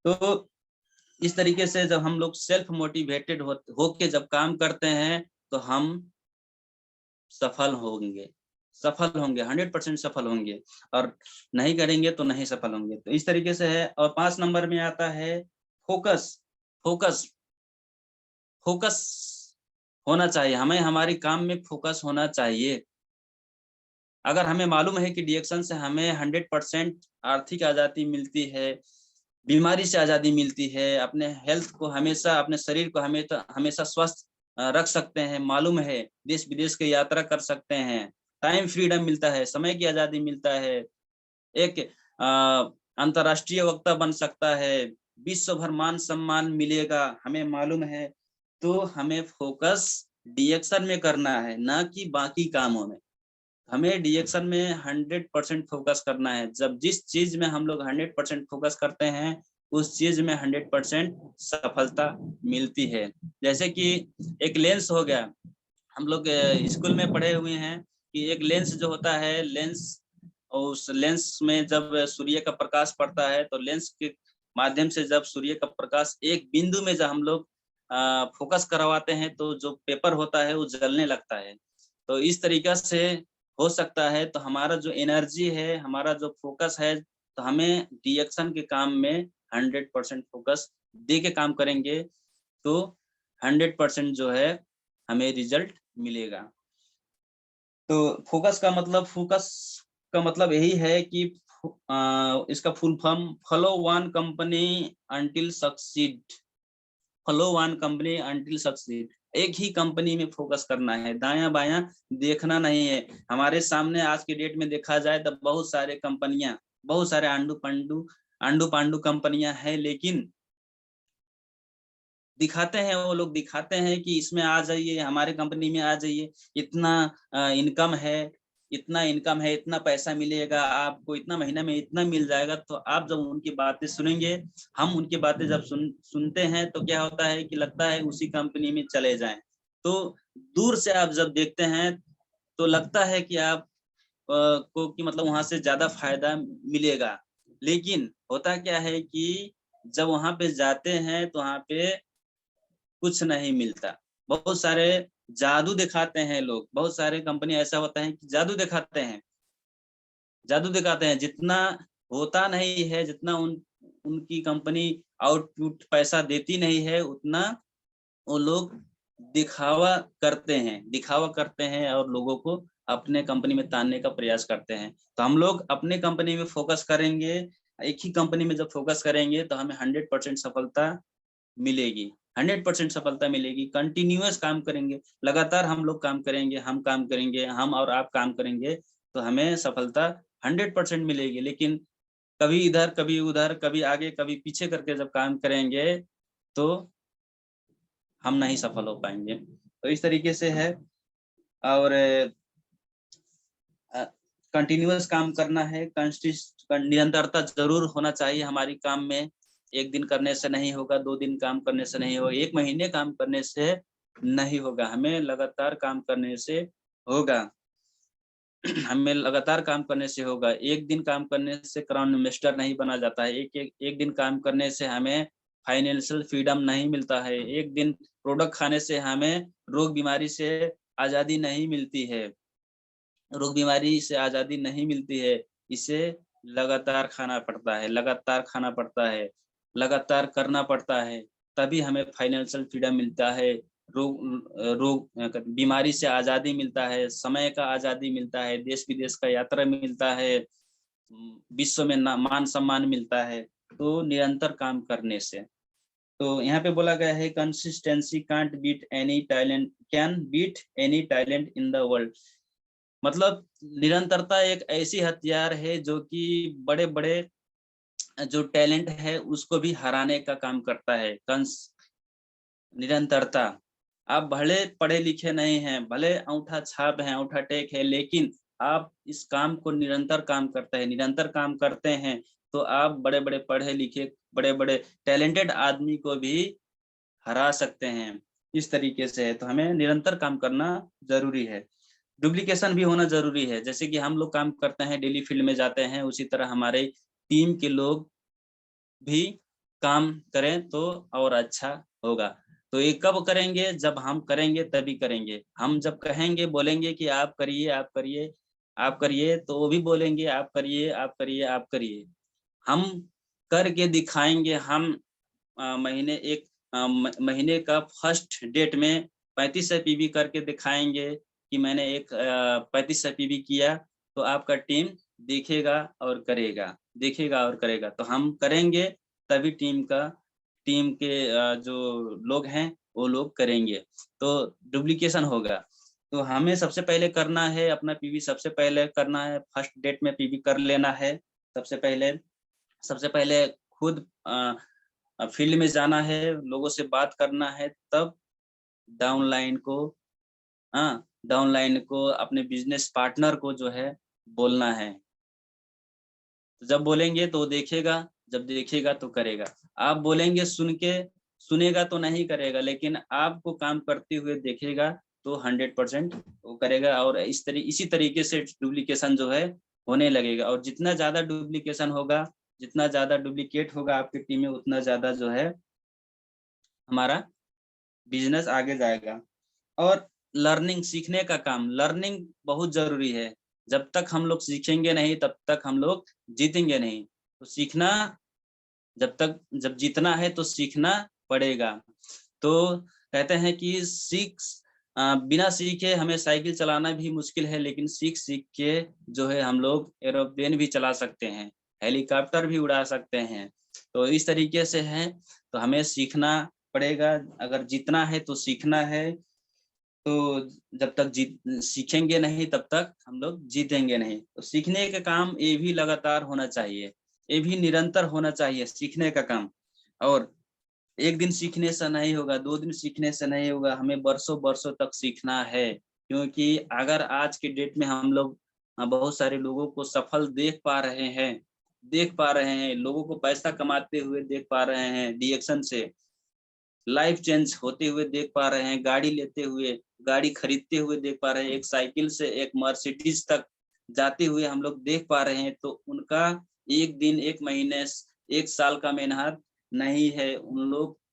तो इस तरीके से जब हम लोग सेल्फ मोटिवेटेड होके जब काम करते हैं तो हम सफल होंगे, सफल होंगे, 100% सफल होंगे। और नहीं करेंगे तो नहीं सफल होंगे। तो इस तरीके से है। और 5 नंबर में आता है फोकस। फोकस, फोकस होना चाहिए हमें, हमारे काम में फोकस होना चाहिए। अगर हमें मालूम है कि डिएक्शन से हमें 100% आर्थिक आजादी मिलती है, बीमारी से आजादी मिलती है, अपने हेल्थ को हमेशा, अपने शरीर को हमेशा हमेशा स्वस्थ रख सकते हैं, मालूम है देश विदेश की यात्रा कर सकते हैं, टाइम फ्रीडम मिलता है, समय की आजादी मिलता है, एक अंतरराष्ट्रीय वक्ता बन सकता है, विश्व भर मान सम्मान मिलेगा, हमें मालूम है। तो हमें फोकस डिएक्शन में करना है, ना कि बाकी कामों में। हमें डिएक्शन में 100% फोकस करना है। जब जिस चीज में हम लोग 100% फोकस करते हैं उस चीज में 100% सफलता मिलती है। जैसे कि एक लेंस हो गया, हम लोग स्कूल में पढ़े हुए हैं कि एक लेंस जो होता है, लेंस, और उस लेंस में जब सूर्य का प्रकाश पड़ता है तो लेंस के माध्यम से जब सूर्य का प्रकाश एक बिंदु में जब हम लोग फोकस करवाते हैं तो जो पेपर होता है वो जलने लगता है। तो इस तरीका से हो सकता है। तो हमारा जो एनर्जी है, हमारा जो फोकस है, तो हमें डिएक्शन के काम में 100% फोकस दे के काम करेंगे तो 100% जो है हमें रिजल्ट मिलेगा। तो फोकस का मतलब यही है कि इसका full form follow one company until succeed, follow one company until succeed. एक ही कंपनी में फोकस करना है, दायां बायां देखना नहीं है। हमारे सामने आज के डेट में देखा जाए तो बहुत सारे कंपनियां, बहुत सारे आंडू पांडू कंपनियां हैं, लेकिन दिखाते हैं, वो लोग दिखाते हैं कि इसमें आ जाइए, हमारे कंपनी में आ जाइए, इतना इनकम है, इतना इनकम है, इतना पैसा मिलेगा आपको, इतना महीना में इतना मिल जाएगा। तो आप जब उनकी बातें सुनेंगे, हम उनकी बातें जब सुनते हैं तो क्या होता है कि लगता है उसी कंपनी में चले जाएं। तो दूर से आप जब देखते हैं तो लगता है कि आप को कि मतलब वहां से ज्यादा फायदा मिलेगा। लेकिन होता क्या है कि जब वहां पे जाते हैं तो वहां पे कुछ नहीं मिलता। बहुत सारे जादू दिखाते हैं लोग, बहुत सारे कंपनी ऐसा होता है कि जादू दिखाते हैं। जादू दिखाते हैं, जितना होता नहीं है, जितना उनकी कंपनी आउटपुट पैसा देती नहीं है, उतना वो लोग दिखावा करते हैं और लोगों को अपने कंपनी में तानने का प्रयास करते हैं। तो हम लोग अपने कंपनी में फोकस करेंगे, एक ही कंपनी में जब फोकस करेंगे तो हमें 100% सफलता मिलेगी, 100% सफलता मिलेगी। कंटिन्यूअस काम करेंगे, लगातार हम लोग काम करेंगे, हम और आप काम करेंगे तो हमें सफलता 100% मिलेगी। लेकिन कभी इधर कभी उधर, कभी आगे कभी पीछे करके जब काम करेंगे तो हम नहीं सफल हो पाएंगे। तो इस तरीके से है। और कंटिन्यूअस काम करना है, निरंतरता जरूर होना चाहिए हमारी काम में। एक दिन करने से नहीं होगा, 2 दिन काम करने से नहीं होगा, 1 महीने काम करने से नहीं होगा, हमें लगातार काम करने से होगा। हमें लगातार काम करने से होगा। एक दिन काम करने से क्राउन इन्वेस्टर नहीं बना जाता है। एक दिन काम करने से हमें फाइनेंशियल फ्रीडम नहीं मिलता है। एक दिन प्रोडक्ट खाने से हमें रोग बीमारी से आजादी नहीं मिलती है, रोग बीमारी से आजादी नहीं मिलती है। इसे लगातार खाना पड़ता है, लगातार खाना पड़ता है, लगातार करना पड़ता है, तभी हमें फाइनेंशियल फ्रीडम मिलता है। रोग बीमारी से आजादी मिलता है, समय का आजादी मिलता है, देश विदेश का यात्रा मिलता है, विश्व में मान सम्मान मिलता है। तो निरंतर काम करने से, तो यहाँ पे बोला गया है consistency can't beat any talent, can beat any talent in the world. मतलब निरंतरता एक ऐसी हथियार है जो कि बड़े बड़े जो टैलेंट है उसको भी हराने का काम करता है। निरंतरता, आप भले पढ़े लिखे नहीं हैं, भले अंगूठा छाप है, अंगूठा टेक है, लेकिन आप इस काम को निरंतर काम करते हैं, निरंतर काम करते हैं, तो आप बड़े बड़े पढ़े लिखे, बड़े बड़े टैलेंटेड आदमी को भी हरा सकते हैं। इस तरीके से है। तो हमें निरंतर काम करना जरूरी है। डुप्लीकेशन भी होना जरूरी है। जैसे कि हम लोग काम करते हैं, डेली फील्ड में जाते हैं, उसी तरह हमारे टीम के लोग भी काम करें तो और अच्छा होगा। तो ये कब करेंगे? जब हम करेंगे तभी करेंगे। हम जब कहेंगे, बोलेंगे कि आप करिए, आप करिए, आप करिए, तो वो भी बोलेंगे आप करिए, आप करिए, आप करिए। हम करके दिखाएंगे। हम महीने का फर्स्ट डेट में 3500 पीवी करके दिखाएंगे कि मैंने एक 3500 पीवी किया, तो आपका टीम देखेगा और करेगा, देखेगा और करेगा। तो हम करेंगे तभी टीम के जो लोग हैं वो लोग करेंगे, तो डुप्लीकेशन होगा। तो हमें सबसे पहले करना है, अपना पीवी सबसे पहले करना है, फर्स्ट डेट में पीवी कर लेना है। सबसे पहले खुद फील्ड में जाना है, लोगों से बात करना है, तब डाउनलाइन को अपने बिजनेस पार्टनर को जो है बोलना है। तो जब बोलेंगे तो देखेगा, जब देखेगा तो करेगा। आप बोलेंगे सुनेगा तो नहीं करेगा, लेकिन आपको काम करते हुए देखेगा तो 100% वो करेगा। और इसी तरीके से डुप्लीकेशन जो है होने लगेगा। और जितना ज्यादा डुप्लीकेशन होगा, जितना ज्यादा डुप्लीकेट होगा आपकी टीम में, उतना ज्यादा जो है हमारा बिजनेस आगे जाएगा। और लर्निंग, सीखने का काम, लर्निंग बहुत जरूरी है। जब तक हम लोग सीखेंगे नहीं तब तक हम लोग जीतेंगे नहीं। तो सीखना, जब जीतना है तो सीखना पड़ेगा। तो कहते हैं कि बिना सीखे हमें साइकिल चलाना भी मुश्किल है, लेकिन सीख सीख के जो है हम लोग एरोप्लेन भी चला सकते हैं, हेलीकॉप्टर भी उड़ा सकते हैं। तो इस तरीके से है। तो हमें सीखना पड़ेगा। अगर जीतना है तो सीखना है। तो जब तक सीखेंगे नहीं तब तक हम लोग जीतेंगे नहीं। तो सीखने का काम ये भी लगातार होना चाहिए, ये भी निरंतर होना चाहिए सीखने का काम। और एक दिन सीखने से नहीं होगा, 2 दिन सीखने से नहीं होगा, हमें बरसों बरसों तक सीखना है। क्योंकि अगर आज के डेट में हम लोग बहुत सारे लोगों को सफल देख पा रहे हैं, लोगों को पैसा कमाते हुए देख पा रहे हैं, डिएक्शन से लाइफ चेंज होते हुए देख पा रहे हैं, गाड़ी लेते हुए, गाड़ी खरीदते हुए देख पा रहे हैं, एक साइकिल से एक मर्सिडीज तक जाते हुए हम लोग देख पा रहे हैं। तो उनका एक दिन, एक महीने, एक साल का मेहनत नहीं है, उन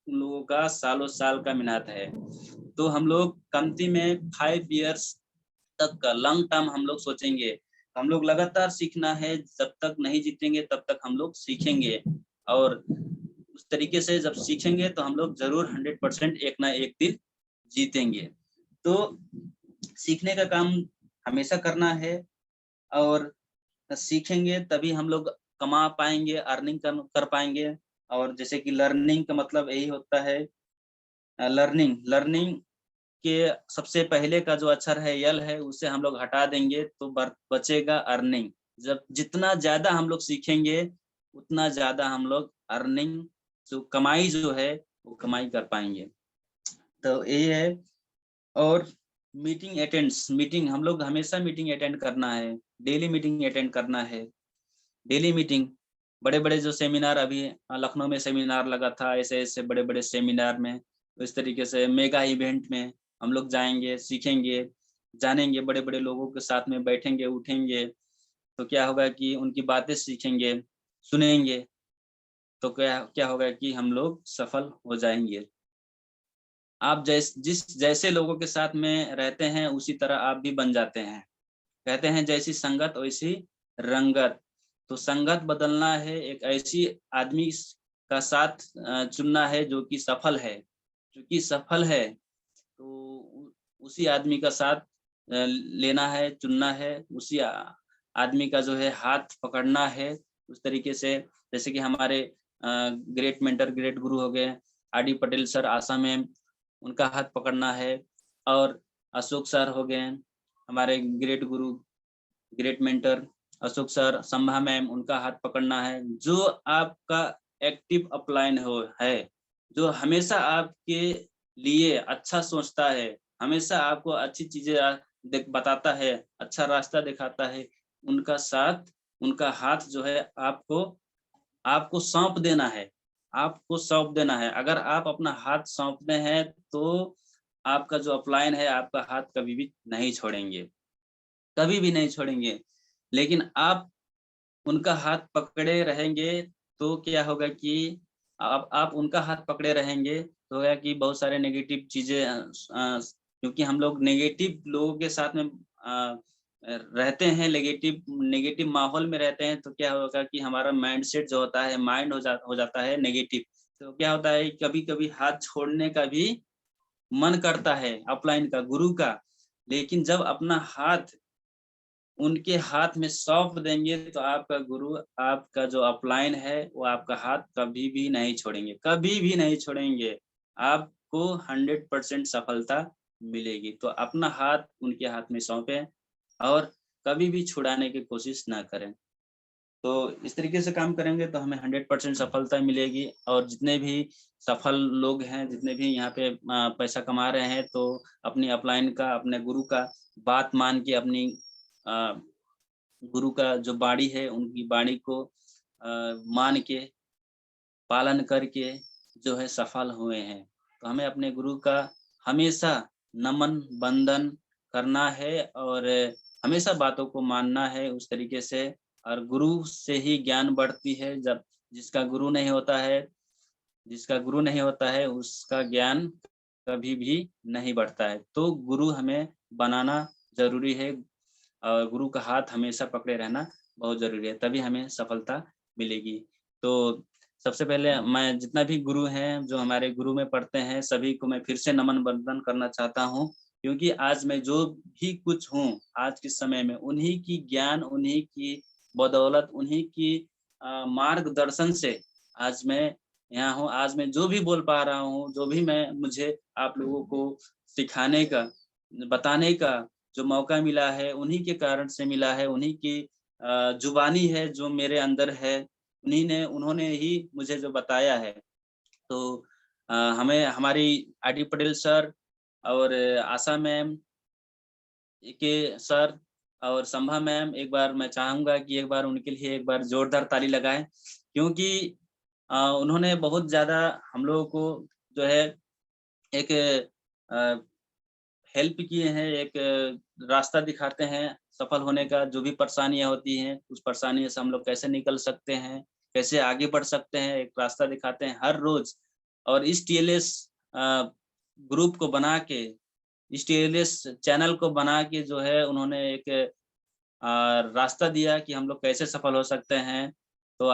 लोगों का सालों साल का मेहनत है। तो हम लोग कमती में 5 इयर्स तक का लॉन्ग टर्म हम लोग सोचेंगे, हम लोग लगातार सीखना है, जब तक नहीं जीतेंगे तब तक हम लोग सीखेंगे, और उस तरीके से जब सीखेंगे तो हम लोग जरूर 100% एक ना एक दिन जीतेंगे। तो सीखने का काम हमेशा करना है, और सीखेंगे तभी हम लोग कमा पाएंगे, अर्निंग कर पाएंगे। और जैसे कि लर्निंग का मतलब यही होता है, लर्निंग लर्निंग के सबसे पहले का जो अक्षर है यल है, उसे हम लोग हटा देंगे तो बचेगा अर्निंग। जब जितना ज्यादा हम लोग सीखेंगे उतना ज्यादा हम लोग अर्निंग, जो कमाई जो है वो कमाई कर पाएंगे। तो ये है। और मीटिंग हम लोग हमेशा मीटिंग अटेंड करना है, डेली मीटिंग अटेंड करना है। डेली मीटिंग, बड़े बड़े जो सेमिनार, अभी लखनऊ में सेमिनार लगा था, ऐसे ऐसे बड़े बड़े सेमिनार में, तो इस तरीके से मेगा इवेंट में हम लोग जाएंगे, सीखेंगे, जानेंगे, बड़े बड़े लोगों के साथ में बैठेंगे उठेंगे, तो क्या होगा कि उनकी बातें सीखेंगे, सुनेंगे, तो क्या क्या होगा कि हम लोग सफल हो जाएंगे। आप जैसे लोगों के साथ में रहते हैं उसी तरह आप भी बन जाते हैं। कहते हैं जैसी संगत वैसी रंगत। तो संगत बदलना है, एक ऐसी आदमी का साथ चुनना है जो कि सफल है। क्योंकि सफल है तो उसी आदमी का साथ लेना है, चुनना है, उसी आदमी का जो है हाथ पकड़ना है। उस तरीके से जैसे कि हमारे ग्रेट मेंटर, ग्रेट गुरु हो गए आर.डी. पटेल सर, आशा मैम, उनका हाथ पकड़ना है। और अशोक सर हो गए हमारे great guru, great mentor Ashok sir, Sambha ma'am, उनका हाथ पकड़ना है। जो आपका एक्टिव अपलाइन है, जो हमेशा आपके लिए अच्छा सोचता है, हमेशा आपको अच्छी चीजें बताता है, अच्छा रास्ता दिखाता है, उनका साथ, उनका हाथ जो है आपको आपको सौंप देना है। आपको सौंप देना है। अगर आप अपना हाथ सौंपते हैं तो आपका जो अपलाइन है, आपका हाथ कभी भी नहीं छोड़ेंगे, कभी भी नहीं छोड़ेंगे। लेकिन आप उनका हाथ पकड़े रहेंगे तो क्या होगा कि आप उनका हाथ पकड़े रहेंगे तो होगा कि बहुत सारे नेगेटिव चीजें, क्योंकि हम लोग नेगेटिव लोगों के साथ में रहते हैं, नेगेटिव नेगेटिव माहौल में रहते हैं, तो क्या होगा कि हमारा माइंड सेट जो होता है, माइंड हो जाता है नेगेटिव। तो क्या होता है, कभी कभी हाथ छोड़ने का भी मन करता है अपलाइन का, गुरु का। लेकिन जब अपना हाथ उनके हाथ में सौंप देंगे तो आपका गुरु, आपका जो अपलाइन है, वो आपका हाथ कभी भी नहीं छोड़ेंगे, कभी भी नहीं छोड़ेंगे। आपको 100% सफलता मिलेगी। तो अपना हाथ उनके हाथ में सौंपे और कभी भी छुड़ाने की कोशिश ना करें। तो इस तरीके से काम करेंगे तो हमें 100% सफलता मिलेगी। और जितने भी सफल लोग हैं, जितने भी यहाँ पे पैसा कमा रहे हैं, तो अपनी अपलाइन का, अपने गुरु का बात मान के, अपनी गुरु का जो बाणी है उनकी बाणी को मान के, पालन करके जो है सफल हुए हैं। तो हमें अपने गुरु का हमेशा नमन बंदन करना है और हमेशा बातों को मानना है उस तरीके से। और गुरु से ही ज्ञान बढ़ती है। जब जिसका गुरु नहीं होता है, जिसका गुरु नहीं होता है उसका ज्ञान कभी भी नहीं बढ़ता है। तो गुरु हमें बनाना जरूरी है और गुरु का हाथ हमेशा पकड़े रहना बहुत जरूरी है, तभी हमें सफलता मिलेगी। तो सबसे पहले मैं जितना भी गुरु हैं, जो हमारे गुरु में पढ़ते हैं, सभी को मैं फिर से नमन वंदन करना चाहता हूँ। क्योंकि आज मैं जो भी कुछ हूँ आज के समय में, उन्हीं की ज्ञान, उन्हीं की बदौलत, उन्हीं की मार्गदर्शन से आज मैं यहाँ हूँ। आज मैं जो भी बोल पा रहा हूँ, जो भी मैं मुझे आप लोगों को सिखाने का, बताने का जो मौका मिला है, उन्हीं के कारण से मिला है। उन्हीं की जुबानी है जो मेरे अंदर है, उन्होंने ही मुझे जो बताया है। तो हमें हमारी आर.डी. पटेल सर और आशा मैम के सर और संभा मैम, एक बार मैं चाहूंगा कि एक बार उनके लिए एक बार जोरदार ताली लगाएं। क्योंकि उन्होंने बहुत ज्यादा हम लोगों को जो है एक हेल्प किए हैं, एक रास्ता दिखाते हैं सफल होने का। जो भी परेशानियां होती हैं उस परेशानी से हम लोग कैसे निकल सकते हैं, कैसे आगे बढ़ सकते हैं, एक रास्ता दिखाते हैं हर रोज। और इस टीएलएस ग्रुप को बना के, इस टीएलएस चैनल को बना के जो है उन्होंने एक
रास्ता दिया कि हम लोग कैसे सफल हो सकते हैं। तो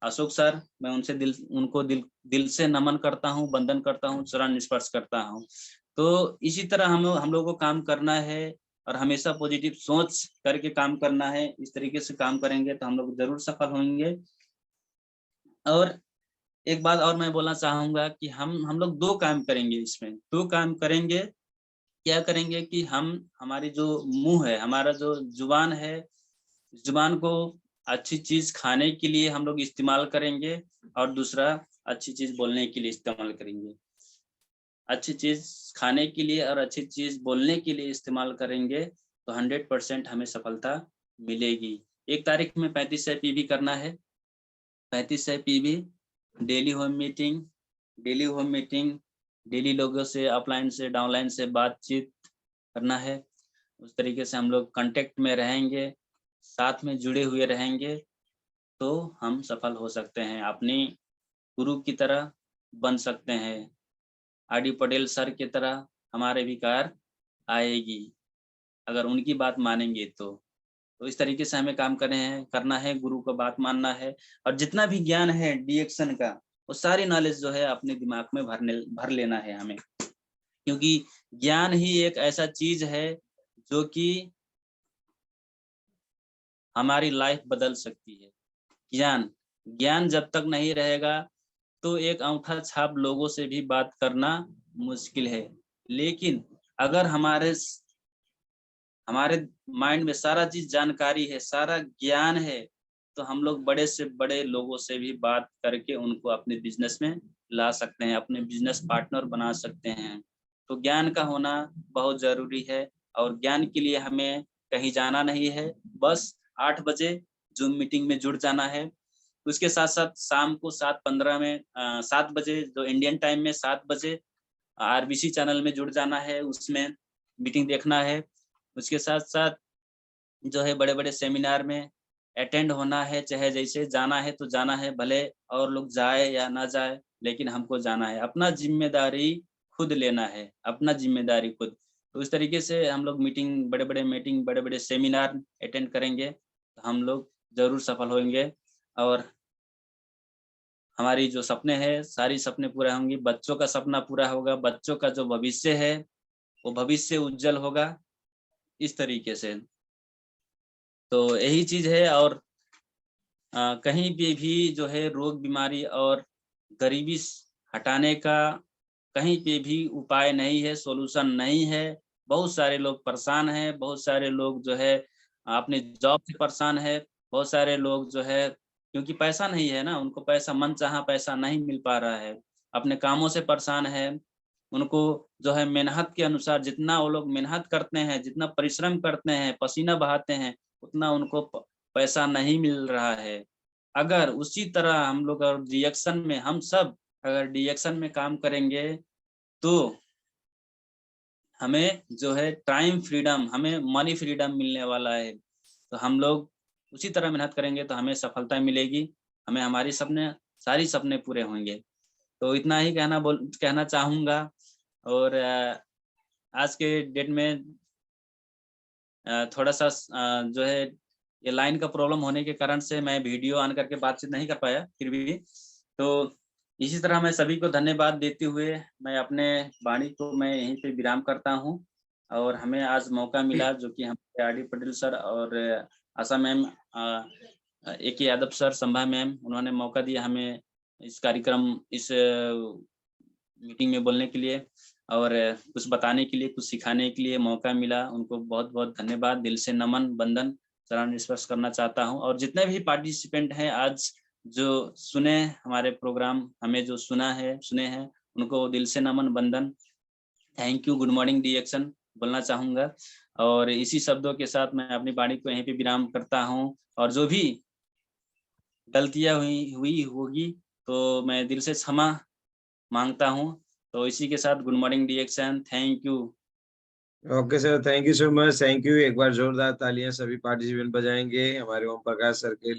अशोक सर, मैं उनको दिल से नमन करता हूँ, वंदन करता हूँ, चरण स्पर्श करता हूँ। तो इसी तरह हम लोगों को काम करना है और हमेशा पॉजिटिव सोच करके काम करना है। इस तरीके से काम करेंगे तो हम लोग जरूर सफल होंगे। और एक बात और मैं बोलना चाहूंगा कि हम लोग 2 काम करेंगे इसमें, 2 काम करेंगे। क्या करेंगे कि हमारी जो मुंह है, हमारा जो जुबान है, जुबान को अच्छी चीज खाने के लिए हम लोग इस्तेमाल करेंगे और दूसरा अच्छी चीज बोलने के लिए इस्तेमाल करेंगे। अच्छी चीज खाने के लिए और अच्छी चीज बोलने के लिए इस्तेमाल करेंगे तो 100% हमें सफलता मिलेगी। 1 तारीख में 3500 पीवी करना है, 3500 PV, daily home meeting, daily लोगों से अपलाइन से डाउनलाइन से बातचीत करना है। उस तरीके से हम लोग कांटेक्ट में रहेंगे, साथ में जुड़े हुए रहेंगे तो हम सफल हो सकते हैं, अपनी गुरु की तरह बन सकते हैं। आर.डी. पटेल सर की तरह हमारे भी कार आएगी, अगर उनकी बात मानेंगे तो। तो इस तरीके से हमें काम करना है, गुरु को बात मानना है और जितना भी ज्ञान है डीएक्शन का, वो सारी नॉलेज जो है अपने दिमाग में भर लेना है हमें। क्योंकि ज्ञान ही एक ऐसा चीज है जो कि हमारी लाइफ बदल सकती है। ज्ञान जब तक नहीं रहेगा तो एक अंगूठा छाप लोगों से भी बात करना मुश्किल है। लेकिन अगर हमारे माइंड में सारा चीज जानकारी है, सारा ज्ञान है, तो हम लोग बड़े से बड़े लोगों से भी बात करके उनको अपने बिजनेस में ला सकते हैं, अपने बिजनेस पार्टनर बना सकते हैं। तो ज्ञान का होना बहुत जरूरी है और ज्ञान के लिए हमें कहीं जाना नहीं है, बस 8 बजे जूम मीटिंग में जुड़ जाना है। उसके साथ साथ शाम को 7:15 में 7 बजे जो इंडियन टाइम में 7 बजे आरबीसी चैनल में जुड़ जाना है, उसमें मीटिंग देखना है। उसके साथ साथ जो है बड़े-बड़े सेमिनार में अटेंड होना है, चाहे जैसे जाना है तो जाना है, भले और लोग जाए या ना जाए, लेकिन हमको जाना है। अपना जिम्मेदारी खुद लेना है, अपना जिम्मेदारी खुद। तो इस तरीके से हम लोग मीटिंग, बड़े-बड़े सेमिनार अटेंड करेंगे, तो हम लोग ज़रूर सफल होंगे और हमारी जो सपने हैं, सारी सपने पूरा होंगी। बच्चों का सपना पूरा होगा, बच्चों का जो भविष्य है, वो भविष्य उज्जवल होगा, इस तरीके से। तो यही चीज़ है और कहीं पे भी जो है रोग बीमारी और गरीबी हटाने का कहीं पे भी उपाय नहीं है, सॉल्यूशन नहीं है। बहुत सारे लोग परेशान हैं, बहुत सारे लोग जो है अपने जॉब से परेशान है, बहुत सारे लोग जो है क्योंकि पैसा नहीं है ना, उनको पैसा मनचाहा पैसा नहीं मिल पा रहा है, अपने कामों से परेशान है। उनको जो है मेहनत के अनुसार जितना वो लोग मेहनत करते हैं, जितना परिश्रम करते हैं, पसीना बहाते हैं, उतना उनको पैसा नहीं मिल रहा है। अगर उसी तरह हम लोग अगर रिएक्शन में हम सब अगर रिएक्शन में काम करेंगे तो हमें जो है टाइम फ्रीडम, हमें मनी फ्रीडम मिलने वाला है। तो हम लोग उसी तरह मेहनत करेंगे तो हमें सफलता मिलेगी, हमें हमारी सारी सपने पूरे होंगे। तो इतना ही कहना चाहूँगा और आज के डेट में थोड़ा-सा जो है ये लाइन का प्रॉब्लम होने के कारण से मैं वीडियो ऑन करके बातचीत नहीं कर पाया फिर भी। तो इसी तरह मैं सभी को धन्यवाद देते हुए मैं अपने वाणी को मैं यहीं पे विराम करता हूँ और हमें आज मौका मिला जो कि हमारे आर.डी. पटेल सर और Asha ma'am A K. Yadav sir, Sambha ma'am, उन्होंने मौका दिया हमें इस कार्यक्रम इस मीटिंग में बोलने के लिए और कुछ बताने के लिए, कुछ सिखाने के लिए मौका मिला। उनको बहुत-बहुत धन्यवाद, दिल से नमन, वंदन, चरण स्पर्श करना चाहता हूँ और जितने भी पार्टिसिपेंट हैं आज जो सुने हमारे प्रोग्राम, हमें जो सुने हैं, उनको दिल से नमन, वंदन, thank you, good morning reaction बोलना चाहूँगा और इसी शब्दों के साथ मैं अपनी वाणी को यहीं पे विराम करता हूँ और जो भी गलतियाँ हुई होगी तो मैं दिल से क्षमा माँगता हूँ। तो इसी के साथ good morning reaction, thank you.
Okay sir, thank you so much, thank you. एक बार जोरदार तालियां सभी पार्टिसिपेंट बजाएंगे हमारे ओम प्रकाश सर के लिए।